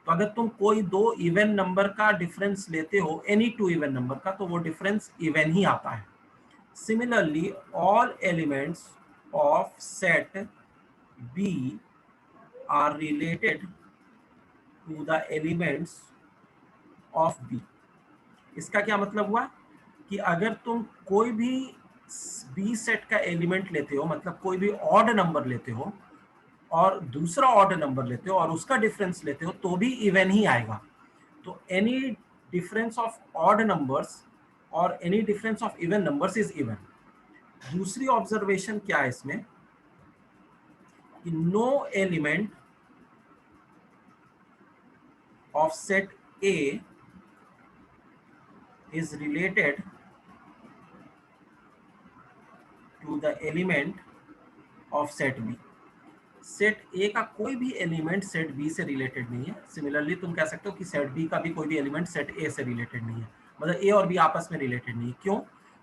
तो अगर तुम कोई दो इवन नंबर का डिफरेंस लेते हो, एनी टू इवन नंबर का, तो वो डिफरेंस इवन ही आता है। Similarly all elements of set B are related to the elements of B। इसका क्या मतलब हुआ कि अगर तुम कोई भी B सेट का एलिमेंट लेते हो, मतलब कोई भी ऑड नंबर लेते हो और दूसरा ऑड नंबर लेते हो और उसका डिफरेंस लेते हो तो भी इवन ही आएगा। तो any difference of odd numbers और any difference of even numbers is even. दूसरी ऑब्जर्वेशन क्या है इसमें कि no element of set A is related to the element of set B। Set A का कोई भी एलिमेंट सेट B से रिलेटेड नहीं है। सिमिलरली तुम कह सकते हो कि सेट B का भी कोई भी एलिमेंट सेट A से रिलेटेड नहीं है, मतलब A और B आपस में रिलेटेड नहीं है। क्यों?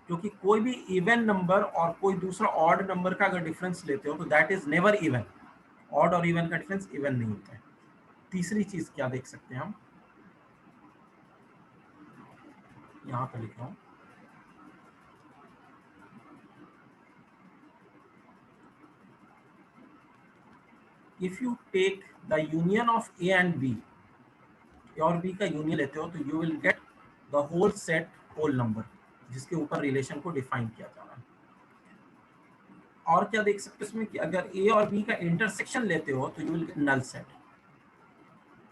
क्योंकि कोई भी इवन नंबर और कोई दूसरा ऑड नंबर का अगर डिफरेंस लेते हो तो that is never even. Odd और इवन का डिफरेंस इवन नहीं होता है। तीसरी चीज क्या देख सकते हैं हम, यहां पर लिखा हूं, if you take the union of A and B, A और बी का यूनियन लेते हो तो you will get the whole set whole number, जिसके ऊपर रिलेशन को डिफाइन किया जा रहा है। और क्या देख सकते हो इसमें कि अगर ए और बी का इंटरसेक्शन लेते हो तो you will get null set,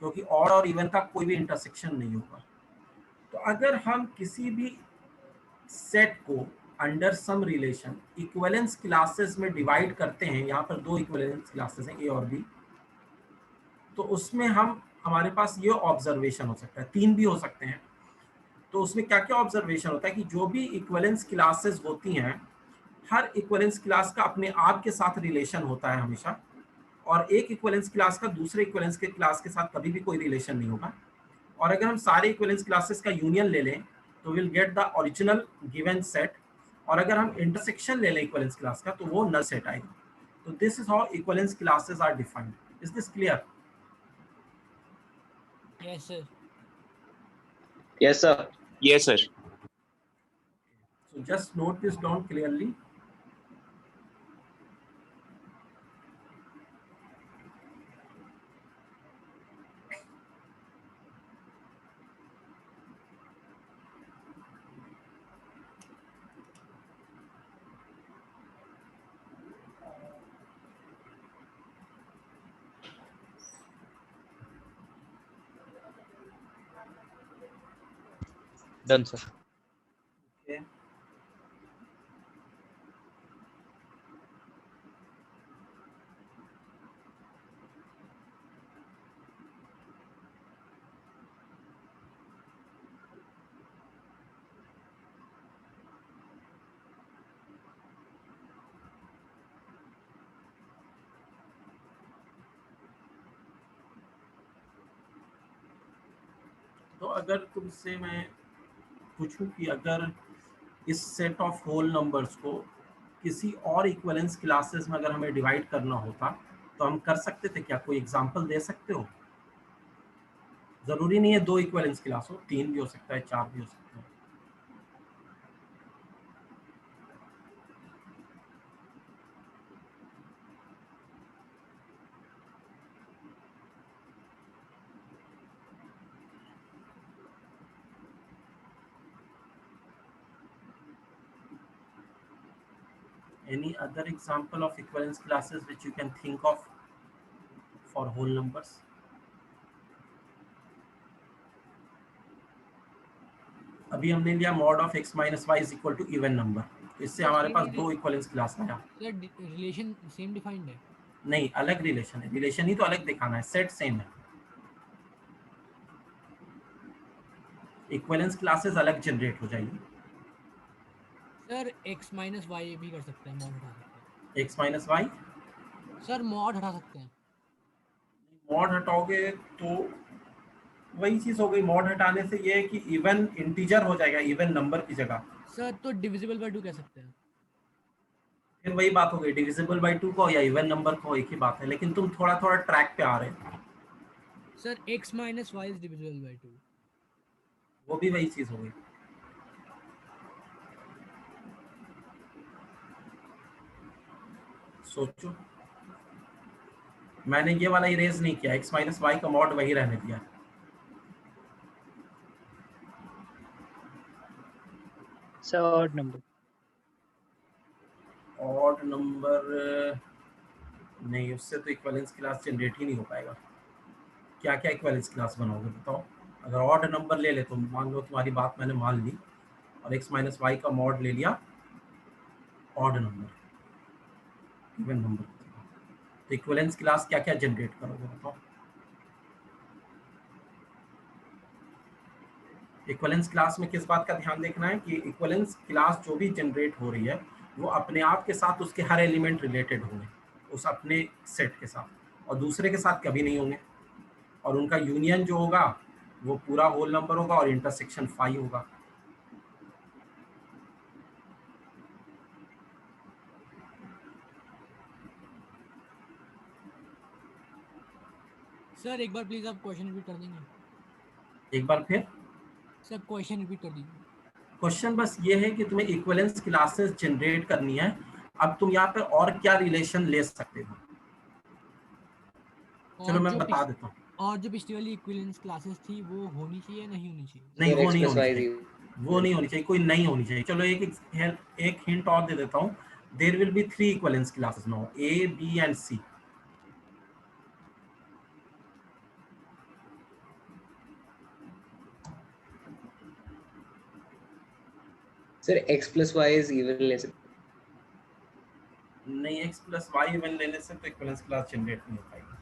क्योंकि ऑड और इवन का कोई भी इंटरसेक्शन नहीं होगा। तो अगर हम किसी भी सेट को under some relation equivalence classes में डिवाइड करते हैं, यहाँ पर दो इक्विवेलेंस क्लासेस हैं ए और बी, तो उसमें हमारे पास ये ऑब्जर्वेशन हो सकता है, तीन भी हो सकते हैं। तो उसमें क्या क्या ऑब्जर्वेशन होता है कि जो भी इक्विवेलेंस क्लासेस होती हैं, हर इक्विवेलेंस क्लास का अपने आप के साथ रिलेशन होता है हमेशा, और एक इक्विवेलेंस क्लास का दूसरे इक्विवेलेंस के क्लास के साथ कभी भी कोई रिलेशन नहीं होगा। और अगर हम सारे इक्विवेलेंस क्लासेस का यूनियन ले लें तो will get the original given set, और अगर हम इंटरसेक्शन ले लें इक्विवेलेंस क्लास का तो वो नल सेट आएगा। तो this is how equivalence classes are defined. Is this clear? Yes sir. Yes, sir. Yes, sir. So just note this down clearly. Done, sir. Okay. तो अगर तुमसे मैं पूछूं कि अगर इस सेट ऑफ होल नंबर्स को किसी और इक्विवेलेंस क्लासेस में अगर हमें डिवाइड करना होता तो हम कर सकते थे क्या? कोई एग्जांपल दे सकते हो जरूरी नहीं है 2 इक्विवेलेंस क्लास हो, 3 भी हो सकता है, 4 भी हो सकता है। Any other example of equivalence classes which you can think of for whole numbers? अभी हमने लिया mod of x minus y is equal to even number, इससे हमारे पास 2 इक्विवेलेंस क्लास आया। सर रिलेशन सेम डिफाइंड है? नहीं, अलग रिलेशन है, रिलेशन ही तो अलग दिखाना है, सेट सेम है। इक्विवेलेंस क्लासेस अलग जनरेट हो जाएगी। सर x माइनस वाई भी कर सकते हैं, मॉड हटा सकते हैं। x minus y, sir mod हटा सकते हैं। मॉड हटाओगे तो वही चीज हो गई, मॉड हटाने से ये है कि इवन इंटीजर हो जाएगा, इवन नंबर की जगह। सर तो डिविजिबल बाय 2 कह सकते हैं। फिर वही बात हो गई, डिविजिबल बाय 2 को या इवन नंबर को, एक ही बात है, लेकिन तुम थोड़ा थोड़ा ट्रैक पे आ रहे हो। Sir x minus Y is divisible by 2। वो भी वही चीज हो गई। सोचो, मैंने ये वाला इरेज नहीं किया, x माइनस वाई का मॉड वही रहने दिया। Sir odd number. Odd number नहीं, उससे तो इक्विवेलेंस क्लास जनरेट ही नहीं हो पाएगा। क्या क्या इक्विवेलेंस क्लास बनाओगे बताओ? अगर ऑड नंबर ले ले तो मान लो तुम्हारी बात मैंने मान ली और x माइनस वाई का मॉड ले लिया ऑड नंबर, इवन नंबर, तो इक्विवेलेंस क्लास क्या क्या जनरेट करोगे बताओ? इक्विवेलेंस क्लास में किस बात का ध्यान देखना है कि इक्विवेलेंस क्लास जो भी जनरेट हो रही है वो अपने आप के साथ उसके हर एलिमेंट रिलेटेड होंगे, उस अपने सेट के साथ, और दूसरे के साथ कभी नहीं होंगे, और उनका यूनियन जो होगा वो पूरा होल नंबर होगा और इंटरसेक्शन 5 होगा। सर एक बार प्लीज आप क्वेश्चन रिपीट कर देंगे? एक बार फिर सर क्वेश्चन रिपीट कर दीजिए। क्वेश्चन बस ये है कि तुम्हें इक्विवेलेंस क्लासेस जनरेट करनी है, अब तुम यहाँ पे और क्या रिलेशन ले सकते हो? चलो मैं बता देता हूँ। और जो पिछली वाली इक्विवेलेंस क्लासेस थी वो होनी चाहिए नहीं होनी चाहिए? नहीं, Sir, वो x नहीं plus होनी y चाहिए, is वो नहीं होनी चाहिए, कोई नहीं होनी चाहिए। चलो एक हिंट और दे देता हूँ, there will be 3 equivalence classes now, A, B and C। sir x plus y is evenless. नहीं, x प्लस वाई इवन लेने से तो इक्विवेलेंस क्लास जनरेट नहीं हो पाएगी।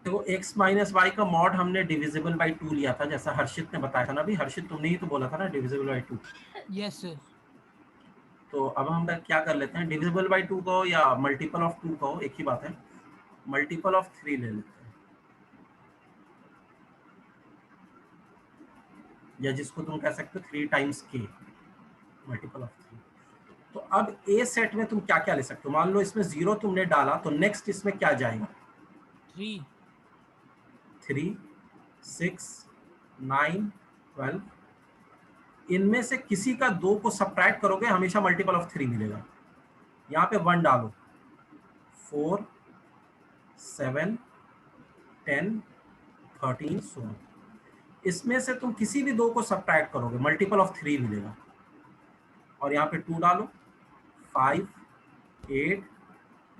देखो x माइनस वाई का मॉड हमने डिविजिबल बाई 2 लिया था, जैसा हर्षित ने बताया था ना। अभी हर्षित तुमने ही तो बोला था ना डिविजिबल बाई 2। Yes sir. तो अब हम क्या कर लेते हैं, डिविजिबल बाई 2 को या मल्टीपल ऑफ 2 को, एक ही बात है, मल्टीपल ऑफ 3 ले लेते हैं, या जिसको तुम कह सकते हो 3 टाइम्स k, मल्टीपल ऑफ 3। तो अब ए सेट में तुम क्या क्या ले सकते हो? मान लो इसमें 0 तुमने डाला तो नेक्स्ट इसमें क्या जाएगा? 3, 6, 9, 12। इनमें से किसी का 2 को सब्ट्रैक्ट करोगे, हमेशा मल्टीपल ऑफ 3 मिलेगा। यहाँ पे 1 डालो, 4, 7, 10, 13, 16। इसमें से तुम किसी भी 2 को सब्ट्रैक्ट करोगे, मल्टीपल ऑफ 3 मिलेगा। और यहाँ पे 2 डालो, 5, 8,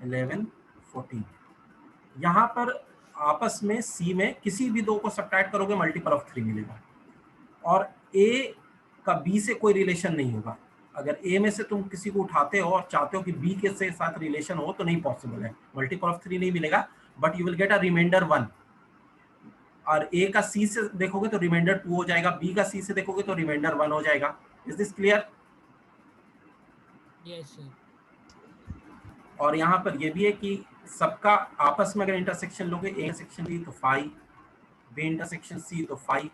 11, 14। यहाँ पर आपस में C में किसी भी 2 को सब्ट्रैक्ट करोगे, मल्टीपल ऑफ 3 मिलेगा। और A का B से कोई रिलेशन नहीं होगा। अगर A में से तुम किसी को उठाते हो और चाहते हो कि B के से साथ रिलेशन हो तो नहीं पॉसिबल है, मल्टीपल ऑफ 3 नहीं मिलेगा, but you will get a remainder 1। और A का C से देखोगे तो रिमाइंडर 2 हो जाएगा, B का C से देखोगे तो रिमाइंडर 1 हो जाएगा। Is this clear? Yes sir. और यहाँ पर ये भी है कि सबका आपस में अगर इंटरसेक्शन लोगे, A इंटरसेक्शन B तो 5, B इंटरसेक्शन C तो 5,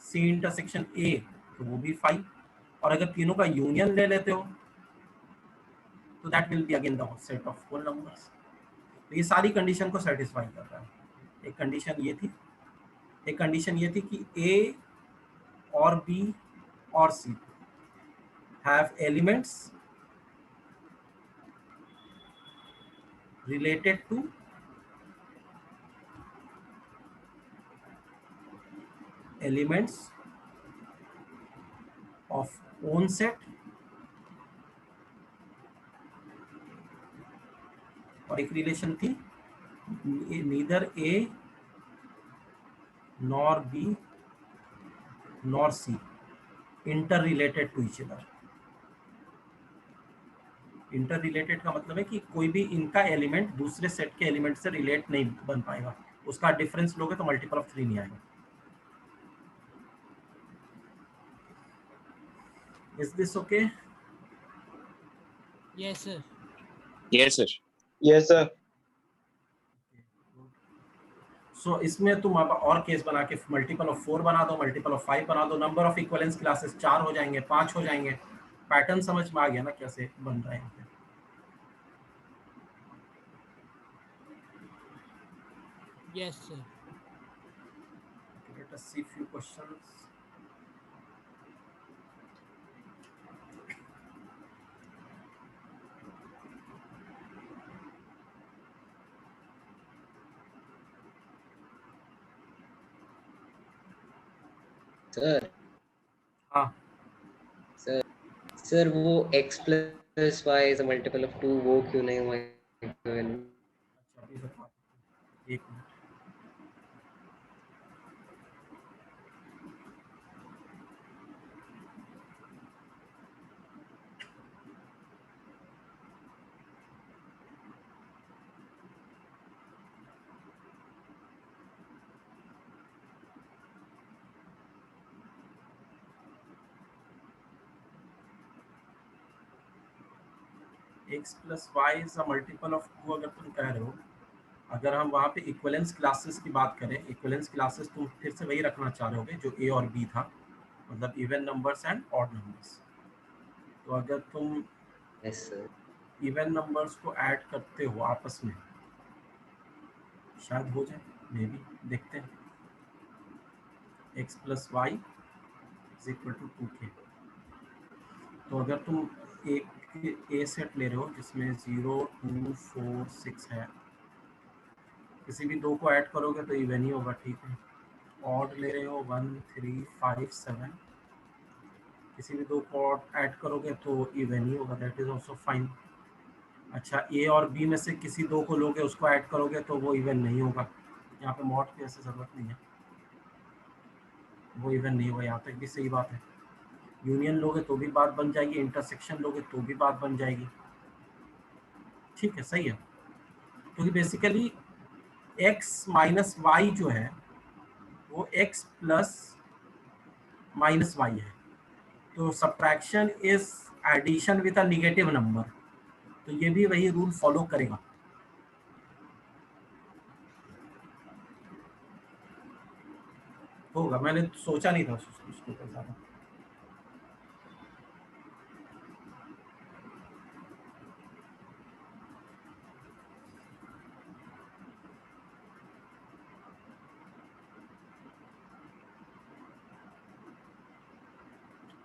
C इंटरसेक्शन A तो वो भी 5, और अगर तीनों का यूनियन ले लेते हो तो that will be again the set of whole numbers. तो ये सारी कंडीशन को सेटिस्फाई कर रहा है। एक कंडीशन ये थी, एक कंडीशन ये थी कि ए और बी और C have elements related to elements of own set और एक रिलेशन थी neither A nor B nor C interrelated to each other। Inter related का मतलब है कि कोई भी इनका एलिमेंट दूसरे सेट के एलिमेंट से रिलेट नहीं बन पाएगा, उसका डिफरेंस लोगे तो मल्टीपल ऑफ 3 नहीं आएगा। Is this okay? Yes sir. Yes, sir. Yes sir. सो इसमें तुम अब और केस बना के मल्टीपल ऑफ 4 बना दो, मल्टीपल ऑफ 5 बना दो, नंबर ऑफ इक्विवेलेंस क्लासेस 4 हो जाएंगे, 5 हो जाएंगे। पैटर्न समझ में आ गया ना कैसे बन रहा है यहाँ पे? Yes sir. Let us see few questions. Sir हाँ सर वो x plus y is multiple of 2 वो क्यों नहीं हुआ given? अच्छा अभी बता, एक minute. x plus y is a multiple of 2 अगर तुम कह रहे हो, अगर हम वहाँ पे इक्विवेलेंस क्लासेस की बात करें, इक्विवेलेंस क्लासेस तुम फिर से वही रखना चाह रहे होगे जो ए और बी था, मतलब even numbers and odd numbers. तो अगर तुम यस सर। इवन नंबर्स को ऐड करते हो आपस में, शायद हो जाए, मे बी, देखते हैं। x plus y is equal to 2k। तो अगर तुम एक ए सेट ले रहे हो जिसमें 0 2 4 6 है, किसी भी दो को ऐड करोगे तो इवन ही होगा, ठीक है। ऑड ले रहे हो 1 3 5 7, किसी भी दो को ऐड करोगे तो इवन ही होगा, दैट इज ऑल्सो फाइन। अच्छा ए और बी में से किसी दो को लोगे उसको ऐड करोगे तो वो इवन नहीं होगा, यहाँ पे मॉड की ऐसे ज़रूरत नहीं है, वो इवन नहीं होगा, यहाँ तक भी सही बात है। यूनियन लोगे तो भी बात बन जाएगी, इंटरसेक्शन लोगे तो भी बात बन जाएगी, ठीक है, सही है। क्योंकि बेसिकली x माइनस वाई जो है वो x प्लस माइनस वाई है, तो subtraction is addition with a negative number, तो ये भी वही रूल फॉलो करेगा। होगा, मैंने सोचा नहीं था उसको ज़्यादा।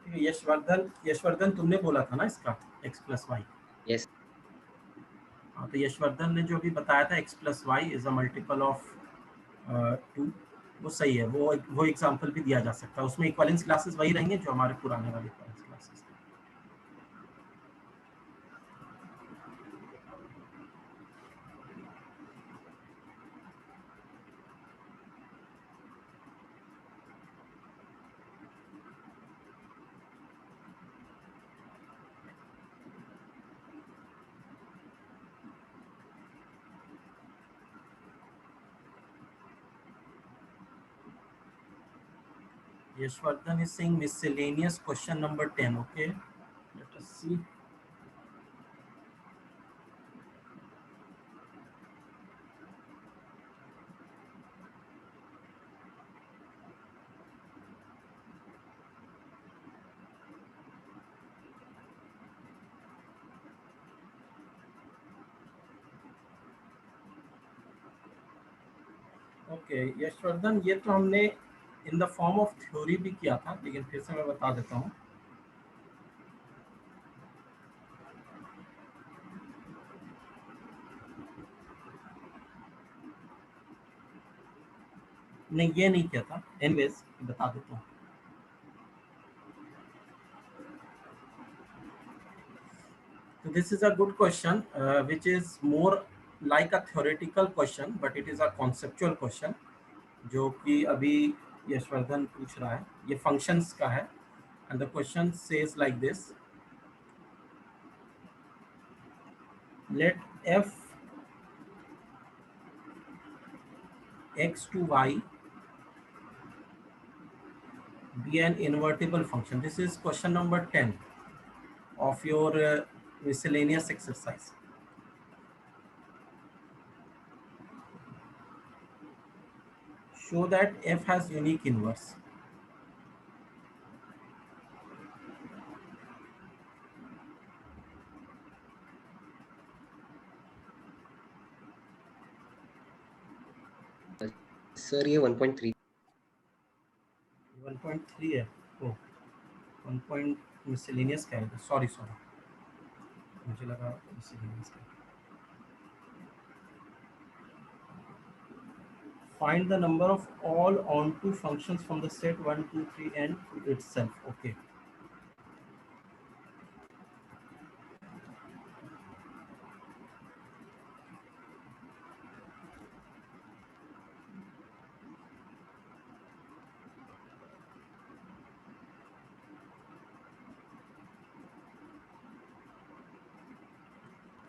यशवर्धन, यशवर्धन तुमने बोला था ना इसका x प्लस वाई? यस हाँ, तो यशवर्धन ने जो भी बताया था x plus y is a multiple of 2, वो सही है। वो एग्जांपल भी दिया जा सकता है, उसमें इक्विवेलेंस क्लासेस वही रहेंगे जो हमारे पुराने वाले इक्विवेलेंस क्लासेस थे। Yashvardhan is saying miscellaneous question number 10. Okay, let us see. Okay Yashvardhan, ये तो हमने in the form of theory भी किया था, लेकिन फिर से मैं बता देता हूँ। नहीं, ये नहीं किया था, एनीवेज बता देता हूँ। So this is a good question, which is more like a theoretical question, but it is a conceptual question, जो कि अभी यशवर्धन पूछ रहा है। ये functions का है, and the question says like this: let f x to y be an invertible function. This is question number 10 of your miscellaneous exercise. Show that f has unique inverse. Sir ये 1.3 1.3 है। ओ 1 point miscellaneous का है, sorry, मुझे लगा miscellaneous का। Find the number of all onto functions from the set 1, 2, 3 and to itself. Okay.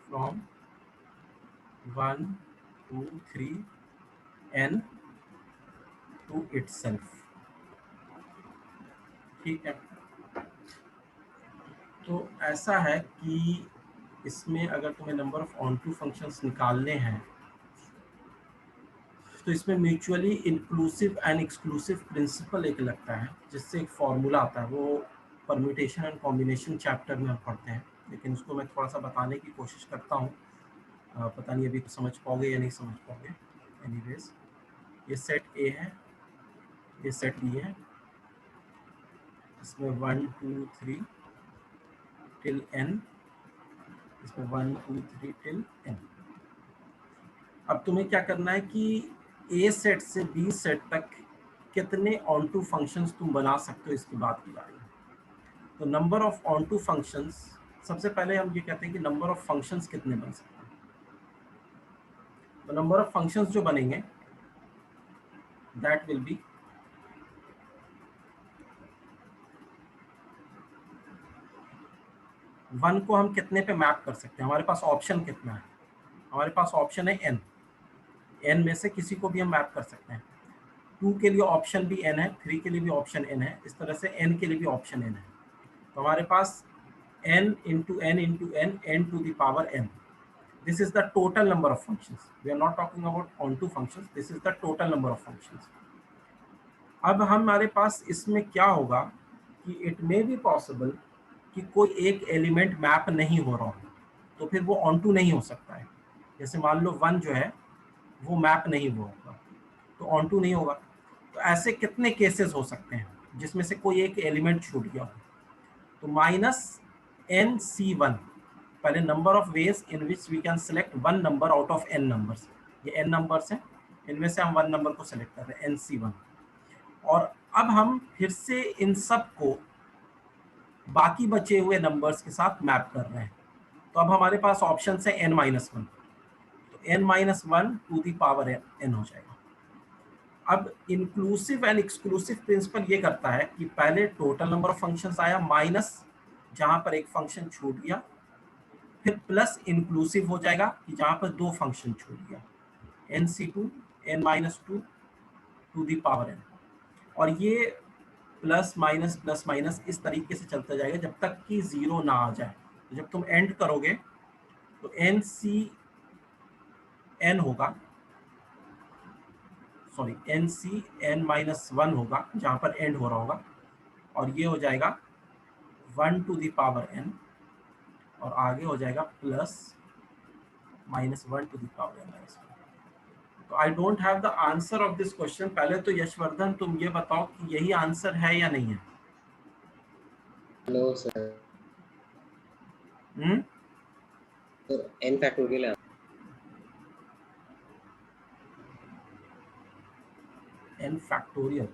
From 1, 2, 3 n to itself. ठीक है, तो ऐसा है कि इसमें अगर तुम्हें नंबर ऑफ ऑन टू फंक्शंस निकालने हैं तो इसमें mutually inclusive and exclusive principle एक लगता है, जिससे एक फॉर्मूला आता है। वो परम्यूटेशन एंड कॉम्बिनेशन चैप्टर में हम पढ़ते हैं, लेकिन उसको मैं थोड़ा सा बताने की कोशिश करता हूँ। पता नहीं अभी समझ पाओगे या नहीं समझ पाओगे। एनीवेज, ये सेट ए है, ये सेट बी है, इसमें 1, 2, 3 टिल n, इसमें 1, 2, 3 टिल n। अब तुम्हें क्या करना है कि ए सेट से बी सेट तक कितने ऑन टू फंक्शंस तुम बना सकते हो, इसकी बात की जा रही है। तो नंबर ऑफ ऑन टू फंक्शंस, सबसे पहले हम ये कहते हैं कि नंबर ऑफ फंक्शंस कितने बन सकते हैं। तो नंबर ऑफ फंक्शंस जो बनेंगे दैट विल बी वन को हम कितने पे मैप कर सकते हैं। हमारे पास ऑप्शन कितना है, हमारे पास ऑप्शन है n, n में से किसी को भी हम मैप कर सकते हैं। 2 के लिए ऑप्शन भी n है, 3 के लिए भी ऑप्शन n है, इस तरह से n के लिए भी ऑप्शन n है। तो हमारे पास n into n into n, n to the power n. This is the total number of functions. We are not talking about onto functions. This is the total number of functions. अब हमारे पास इसमें क्या होगा कि it may be possible कि कोई एक element map नहीं हो रहा हो, तो फिर वो ऑन टू नहीं हो सकता है। जैसे मान लो 1 जो है वो मैप नहीं हुआ होगा, तो ऑन टू नहीं होगा। तो ऐसे कितने केसेस हो सकते हैं जिसमें से कोई एक एलिमेंट छूट गया हो। तो -nc1, पहले number of ways in which we can select one number out of n numbers. ये n नंबर्स हैं, इनमें से हम वन नंबर को सेलेक्ट कर रहे हैं, nc1। और अब हम फिर से इन सब को बाकी बचे हुए नंबर्स के साथ मैप कर रहे हैं। तो अब हमारे पास ऑप्शन है n-1, तो n-1 to the power n हो जाएगा। अब इंक्लूसिव एंड एक्सक्लूसिव प्रिंसिपल ये करता है कि पहले टोटल नंबर ऑफ फंक्शंस आया माइनस जहां पर एक फंक्शन छूट गया, फिर प्लस इंक्लूसिव हो जाएगा कि जहां पर 2 फंक्शन छूट गया, nc2 n-2 to the power n। और ये प्लस माइनस इस तरीके से चलता जाएगा जब तक कि 0 ना आ जाए। तो जब तुम एंड करोगे तो n होगा, सॉरी nc(n-1) होगा जहां पर एंड हो रहा होगा, और ये हो जाएगा 1 टू दी पावर n, और आगे हो जाएगा plus -1 to the power n-1। तो I don't have the answer of this question. पहले तो यशवर्धन तुम ये बताओ कि यही आंसर है या नहीं है। नो सर, हम्म, तो n फैक्टोरियल है। n factorial.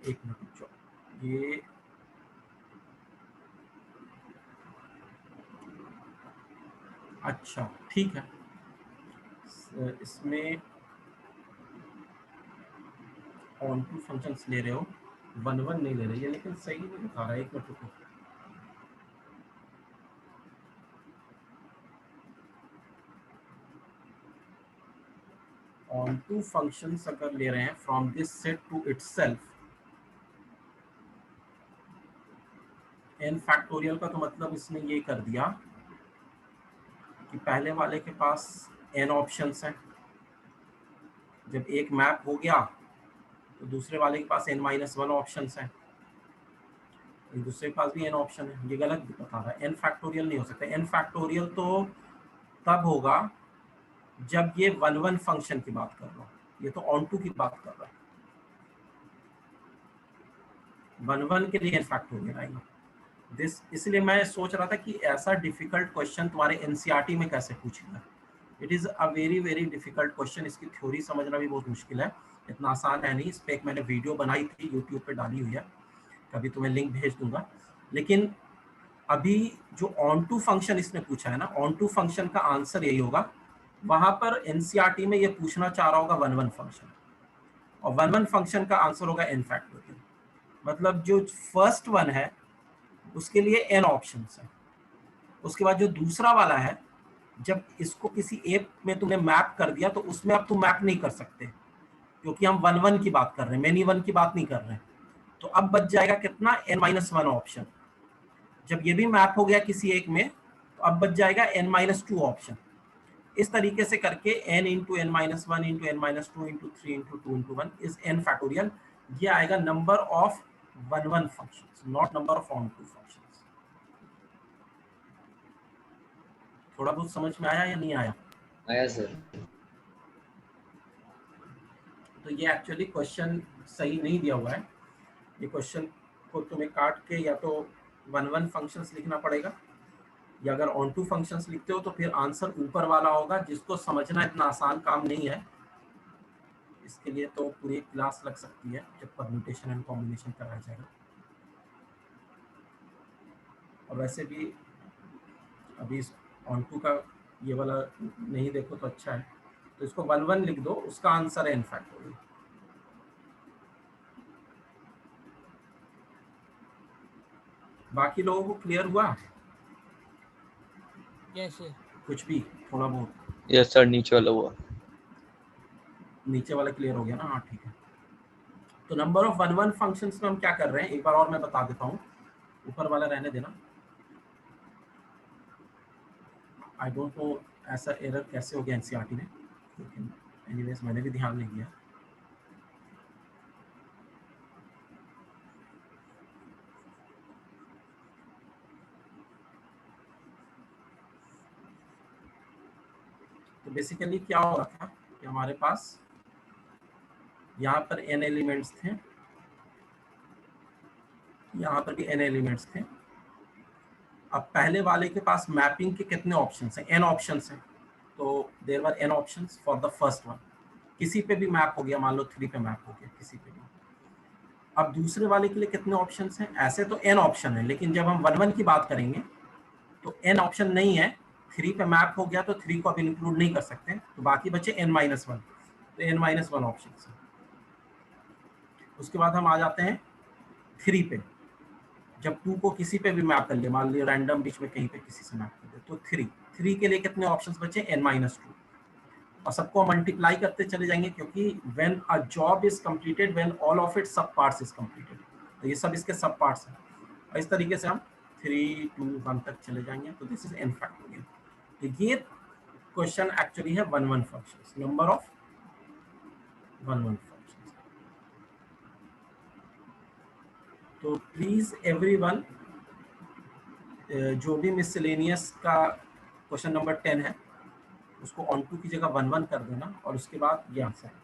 एक मिनट रुको, ये अच्छा ठीक है, इसमें ऑन टू फंक्शंस ले रहे हो, वन वन नहीं ले रहे ये, लेकिन सही नहीं दिखा रहा है। एक मिनट रुको, ऑन टू फंक्शंस अगर ले रहे हैं from this set to itself, n factorial का तो मतलब इसने ये कर दिया कि पहले वाले के पास n ऑप्शंस हैं, जब एक मैप हो गया तो दूसरे वाले के पास n-1 ऑप्शंस हैं, दूसरे के पास भी n ऑप्शन है। ये गलत बता रहा है, n फैक्टोरियल नहीं हो सकता। n फैक्टोरियल तो तब होगा जब ये 1-1 फंक्शन की बात कर रहा हूँ, ये तो ऑन टू की बात कर रहा है। 1-1 के लिए n फैक्टोरियल आएगा दिस, इसलिए मैं सोच रहा था कि ऐसा डिफिकल्ट क्वेश्चन तुम्हारे एनसीईआरटी में कैसे पूछेगा। It is a very very difficult question, इसकी थ्योरी समझना भी बहुत मुश्किल है, इतना आसान है नहीं। इस पर एक मैंने वीडियो बनाई थी, यूट्यूब पे डाली हुई है, कभी तुम्हें लिंक भेज दूंगा। लेकिन अभी जो ऑन टू फंक्शन इसने पूछा है ना, ऑन टू फंक्शन का आंसर यही होगा। वहां पर एनसीईआरटी में ये पूछना चाह रहा होगा 1-1 फंक्शन, और 1-1 फंक्शन का आंसर होगा n फैक्टोरियल। मतलब जो फर्स्ट वन है उसके लिए n ऑप्शंस है, उसके बाद जो दूसरा वाला है, जब इसको किसी ऐप में तुमने मैप कर दिया तो उसमें अब तुम मैप नहीं कर सकते, क्योंकि हम 1-1 की बात कर रहे हैं, मेनी वन की बात नहीं कर रहे हैं। तो अब बच जाएगा कितना, n-1 ऑप्शन। जब ये भी मैप हो गया किसी एक में तो अब बच जाएगा n-2 ऑप्शन। इस तरीके से करके n into n-1 into n-2 into 3 into 2 into 1 is n factorial. ये आएगा number of 1-1 functions, not number of onto टू फंक्शंस। थोड़ा बहुत समझ में आया या नहीं आया? आया सर। तो ये एक्चुअली क्वेश्चन सही नहीं दिया हुआ है, ये क्वेश्चन को तुम्हें काट के या तो 1-1 फंक्शंस लिखना पड़ेगा, या अगर ऑन टू फंक्शंस लिखते हो तो फिर आंसर ऊपर वाला होगा, जिसको समझना इतना आसान काम नहीं है। इसके लिए तो पूरी क्लास लग सकती है जब परम्यूटेशन एंड कॉम्बिनेशन कराया जाएगा। और वैसे भी अभी ऑन टू का ये वाला नहीं देखो तो अच्छा है, तो इसको 1-1 लिख दो, उसका आंसर है n फैक्टोरियल। बाकी लोगों को क्लियर हुआ? Yes sir. कुछ भी थोड़ा बहुत? यस सर, नीचे वाला हुआ। नीचे वाला क्लियर हो गया ना? हाँ ठीक है। तो नंबर ऑफ 1-1 फंक्शंस में हम क्या कर रहे हैं एक बार और मैं बता देता हूँ, ऊपर वाला रहने देना। आई डोंट नो ऐसा एरर कैसे हो गया एनसीईआरटी में, लेकिन एनीवेज मैंने भी ध्यान नहीं दिया। तो बेसिकली क्या हो रहा था कि हमारे पास यहाँ पर n एलिमेंट्स थे, यहाँ पर भी n एलिमेंट्स थे। अब पहले वाले के पास मैपिंग के कितने ऑप्शंस हैं? n ऑप्शंस हैं, तो there were n options for the first one. किसी पे भी मैप हो गया, मान लो 3 पे मैप हो गया किसी पे भी। अब दूसरे वाले के लिए कितने ऑप्शंस हैं? ऐसे तो n ऑप्शन है, लेकिन जब हम 1-1 की बात करेंगे तो n ऑप्शन नहीं है। 3 पे मैप हो गया तो 3 को अब इंक्लूड नहीं कर सकते, तो बाकी बचे n-1, तो n-1 ऑप्शंस है। उसके बाद हम आ जाते हैं 3 पे, जब 2 को किसी पे भी मैप कर ले, मान लिया रैंडम बीच में कहीं पे किसी से मैप कर दे, तो 3 के लिए कितने ऑप्शंस बचे? n-2। और सबको मल्टीप्लाई करते चले जाएंगे, क्योंकि when a job is completed when all of it सब पार्ट्स इज कंप्लीटेड, तो ये सब इसके सब पार्ट्स हैं। और इस तरीके से हम 3, 2, 1 तक चले जाएंगे, तो दिस इज n फैक्टोरियल। तो ये क्वेश्चन एक्चुअली है 1-1 फंक्शंस, नंबर ऑफ 1-1 फंक्शंस। तो प्लीज एवरीवन जो भी मिसलेनियस का क्वेश्चन नंबर 10 है उसको ऑन टू की जगह 1 1 कर देना और उसके बाद ये आंसर है उसका।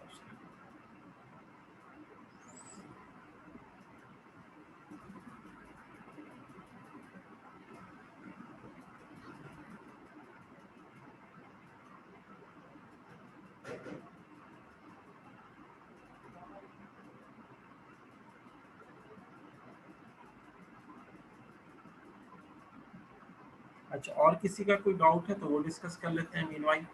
अच्छा, और किसी का कोई डाउट है तो वो डिस्कस कर लेते हैं मीनवाइल।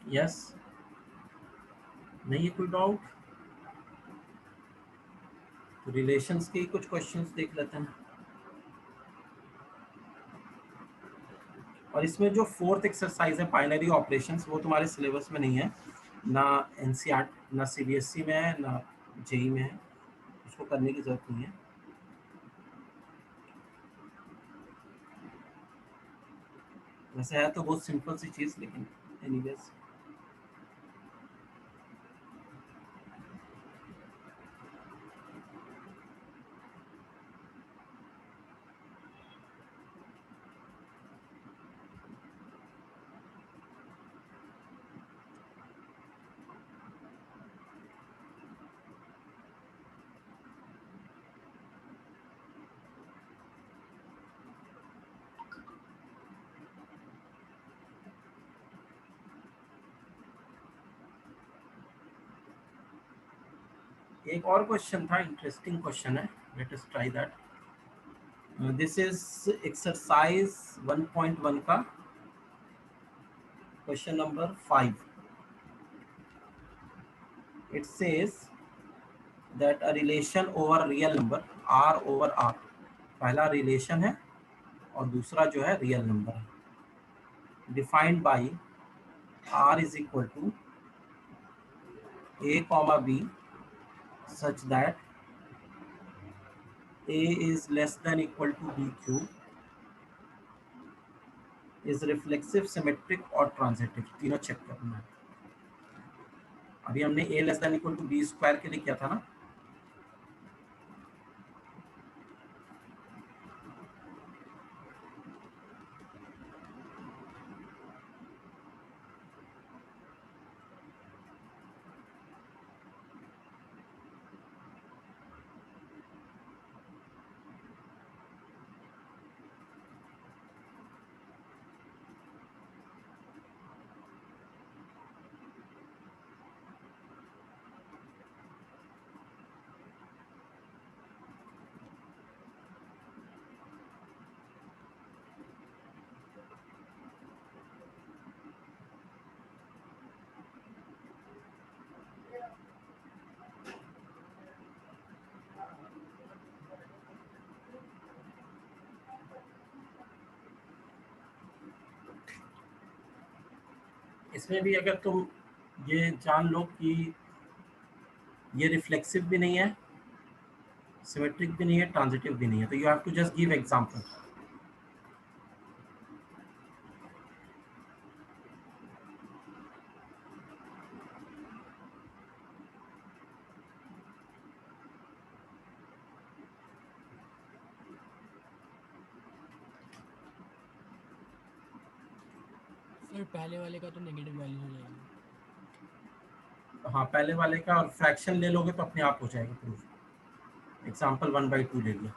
यस, नहीं है कोई डाउट तो रिलेशंस के ही कुछ क्वेश्चंस देख लेते हैं। और इसमें जो फोर्थ एक्सरसाइज है बाइनरी ऑपरेशंस, वो तुम्हारे सिलेबस में नहीं है, ना एनसीईआरटी ना सीबीएसई में है ना जेई में है, उसको करने की जरूरत नहीं है। वैसे है तो बहुत सिंपल सी चीज, लेकिन एनीवेज एक और क्वेश्चन था, इंटरेस्टिंग क्वेश्चन है, let us try that. This is exercise 1.1 का question number 5। It says that a relation over real number r over r, पहला रिलेशन है और दूसरा जो है रियल नंबर है, defined by r is equal to a comma b such that a is less than equal to b cube, is reflexive, symmetric और ट्रांजिटिव, तीनों चेक करना है। अभी हमने a less than equal to b square के लिए किया था ना, इसमें भी अगर तुम ये जान लो कि ये रिफ्लेक्सिव भी नहीं है, सिमेट्रिक भी नहीं है, ट्रांजिटिव भी नहीं है, तो you have to just give example. Sir पहले वाले का तो नेगेटिव वैल्यू हो जाएगी। हाँ, पहले वाले का और फ्रैक्शन ले लोगे तो अपने आप हो जाएगा प्रूफ। एग्जांपल 1/2 ले लिया।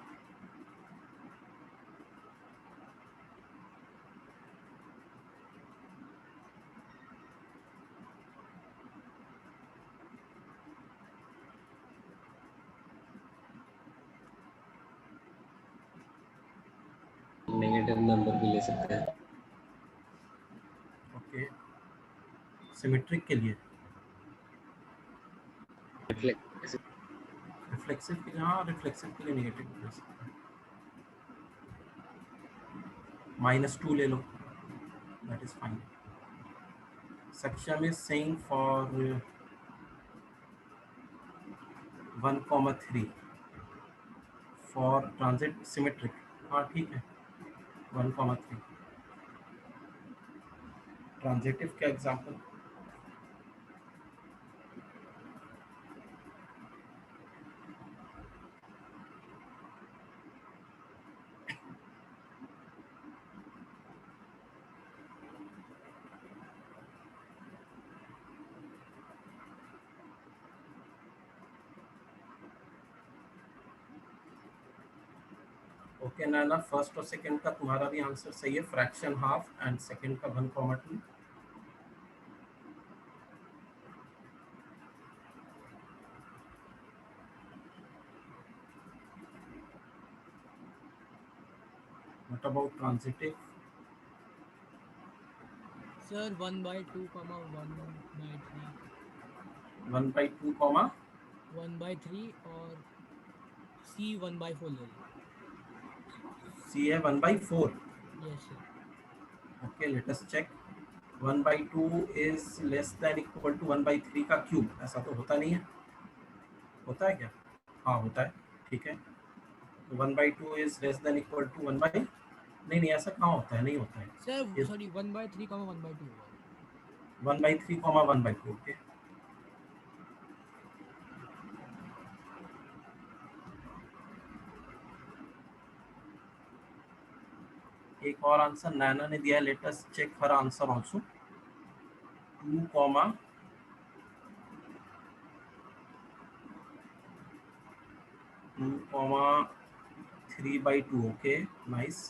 नेगेटिव नंबर भी ले सकते हैं। ओके, सिमेट्रिक के लिए, रिफ्लेक्सिव के लिए, हाँ रिफ्लेक्सिव के लिए नेगेटिव ले सकते हैं। -2 ले लो, that is fine. Saksham is saying for 1,3 for transit symmetric, हाँ ठीक है 1,3। ट्रांजिटिव का एग्जांपल? ओके नैना, फर्स्ट और सेकंड का तुम्हारा भी आंसर सही है, फ्रैक्शन हाफ एंड सेकंड का 1,2। What about transitive? सर 1/2, 1/3, 1/2, 1/3 और C 1/4 ले लो। सी है 1/4। Yes sir. Okay let us check. 1/2 is less than equal to 1/3 का क्यूब, ऐसा तो होता नहीं है, होता है क्या? हाँ होता है, ठीक है। तो 1/2 is less than equal to 1 by, नहीं ऐसा कहाँ होता है, नहीं होता है। सर सॉरी 1/3, 1/2 होगा। 1/3, 1/2। ओके एक और आंसर नैना ने दिया है, let us check her answer also. 2, 3/2. Okay, nice.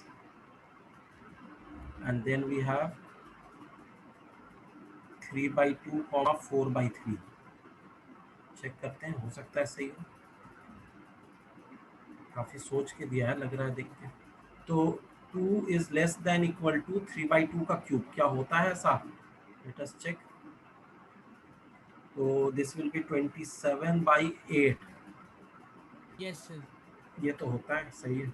And then we have 3/2, 4/3. Check करते हैं, हो सकता है सही हो, काफी सोच के दिया है लग रहा है देख के। तो 2 is less than equal to 3/2 का क्यूब, क्या होता है ऐसा? Let us check. तो this will be 27/8। Yes sir. ये तो होता है, सही है।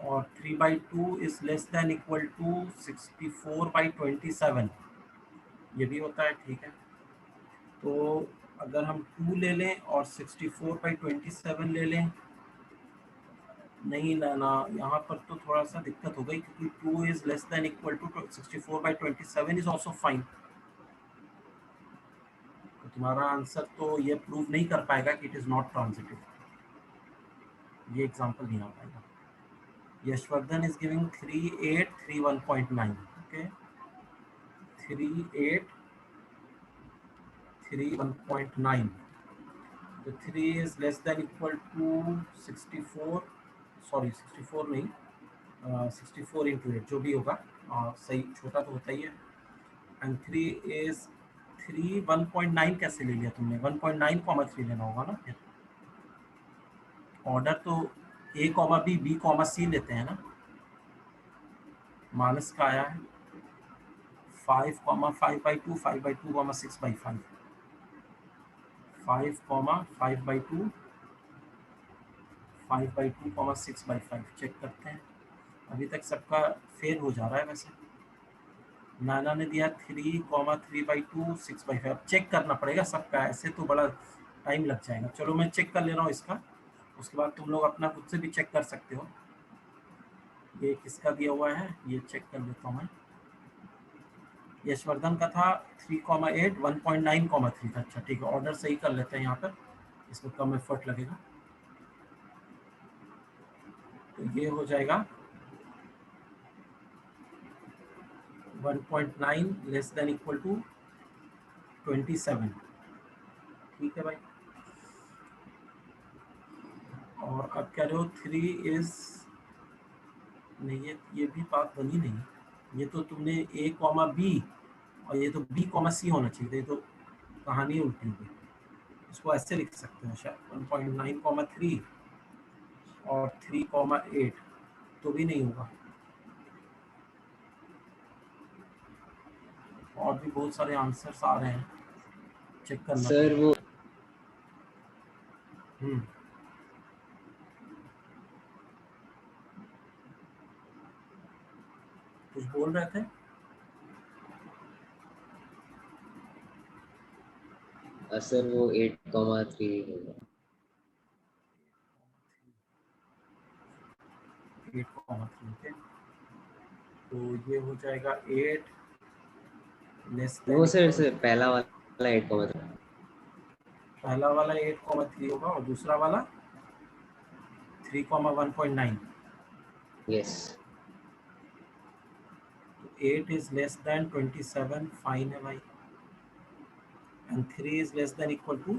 और 3/2 is less than equal to 64/27, ये भी होता है, ठीक है। तो अगर हम 2 ले लें और 64/27 ले लें, नहीं लाना, यहाँ पर तो थोड़ा सा दिक्कत हो गई, क्योंकि 2 is less than equal to 64/27 is also fine. तो तुम्हारा आंसर तो ये प्रूव नहीं कर पाएगा कि इट इज नॉट ट्रांजिटिव, ये एग्जांपल नहीं आ पाएगा। Yashvardhan is giving 3, 8, 3, 1.9। ओके 3, 8, 3, 1.9। तो 3 is less than equal to 64, sorry 64 नहीं, 64 इंटू 8 जो भी होगा, सही, छोटा तो होता ही है। एंड 3 इज 3, 1.9 कैसे ले लिया तुमने? 1.9, 3 लेना होगा ना फिर। ऑर्डर तो A, B, C लेते हैं ना। मानस का आया है 5, 5/2, 5/2, 6/5। 5, 5/2, 5/2, 6/5। चेक करते हैं, अभी तक सबका फेल हो जा रहा है वैसे। नाना ने दिया 3, 3/2, 6/5। अब चेक करना पड़ेगा सबका, ऐसे तो बड़ा टाइम लग जाएगा। चलो मैं चेक कर ले रहा हूँ इसका, उसके बाद तुम लोग अपना खुद से भी चेक कर सकते हो। ये किसका दिया हुआ है, ये चेक कर लेता हूँ मैं। यशवर्धन का था 3, 8, 1.9, 3 था। अच्छा ठीक है, ऑर्डर सही कर लेते हैं यहाँ पर, इसमें कम एफर्ट लगेगा। तो ये हो जाएगा 1.9 लेस देन इक्वल टू 27। ठीक है भाई। और अब कह रहे हो 3 इज, नहीं ये भी बात बनी नहीं, ये तो तुमने A, B और ये तो B, C होना चाहिए था, ये तो कहानी उल्टी हो गई। इसको ऐसे लिख सकते हैं शायद 1.9, 3 और 3, 8, तो भी नहीं होगा। और भी बहुत सारे आंसर्स आ रहे हैं, चेक करना सर वो कुछ बोल रहे थे? सर वो 8,3 होगा। 8, 3। तो ये हो जाएगा 8 लेस वो सर पहला वाला 8,3 पहला वाला 8,3 होगा और दूसरा वाला 3,1.9. Yes 8 is less than 27, fine है भाई, and 3 is less than equal to,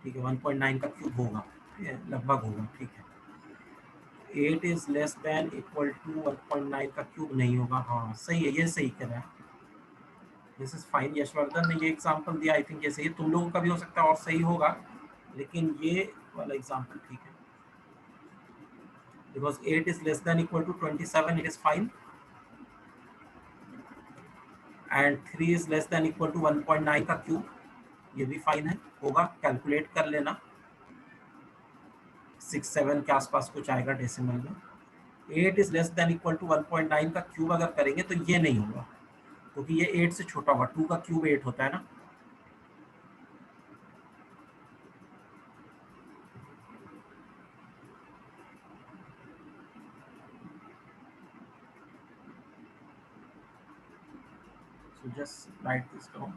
ठीक है, 1.9 का क्यूब होगा, ठीक है, लगभग होगा, ठीक है. 8 is less than equal to 1.9 का क्यूब नहीं होगा, हाँ सही है, ये सही कह रहा है. This is fine. यशवर्धन ने ये एग्जांपल दिया, आई थिंक ये सही है. तुम लोगों का भी हो सकता है और सही होगा, लेकिन ये वाला एग्जांपल ठीक है. Because 8 is less than equal to 27, it is fine. And 3 is less than equal to 1.9 का क्यूब, ये भी फाइन है, होगा. कैलकुलेट कर लेना, 6-7 के आसपास कुछ आएगा डेसिमल में. 8 is less than equal to 1.9 का क्यूब अगर करेंगे तो ये नहीं होगा, क्योंकि ये 8 से छोटा होगा. 2 का क्यूब 8 होता है ना. So just write this down.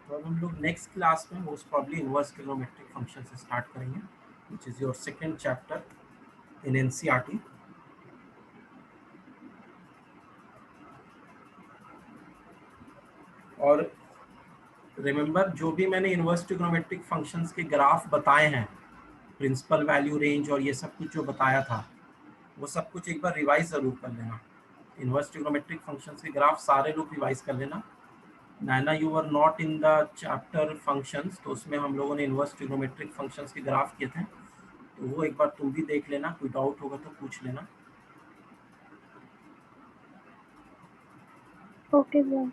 तो अब हम लोग नेक्स्ट क्लास में most probably inverse trigonometric function से स्टार्ट करेंगे, which is your second chapter in NCERT. और रिमेंबर, जो भी मैंने इनवर्स ट्रिग्नोमेट्रिक फंक्शंस के ग्राफ बताए हैं, प्रिंसिपल वैल्यू रेंज और ये सब कुछ जो बताया था, वो सब कुछ एक बार रिवाइज ज़रूर कर लेना. इनवर्स ट्रिग्नोमेट्रिक फंक्शंस के ग्राफ सारे लोग रिवाइज कर लेना. Naina, you were not in the chapter functions, तो उसमें हम लोगों ने इनवर्स ट्रिग्नोमेट्रिक फंक्शंस के ग्राफ किए थे, तो वो एक बार तुम भी देख लेना. कोई डाउट होगा तो पूछ लेना. Okay sir.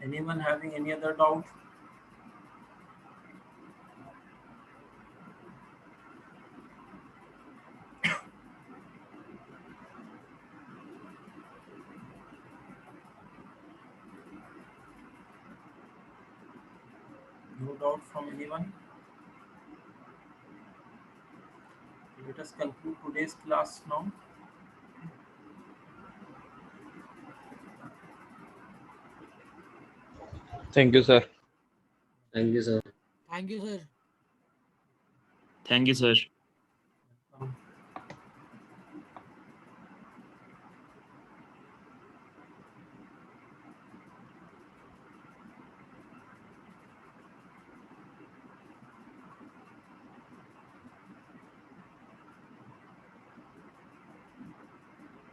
Anyone having any other doubt? No doubt from anyone? Let us conclude today's class now. Thank you sir. Thank you sir. Thank you sir. Thank you sir.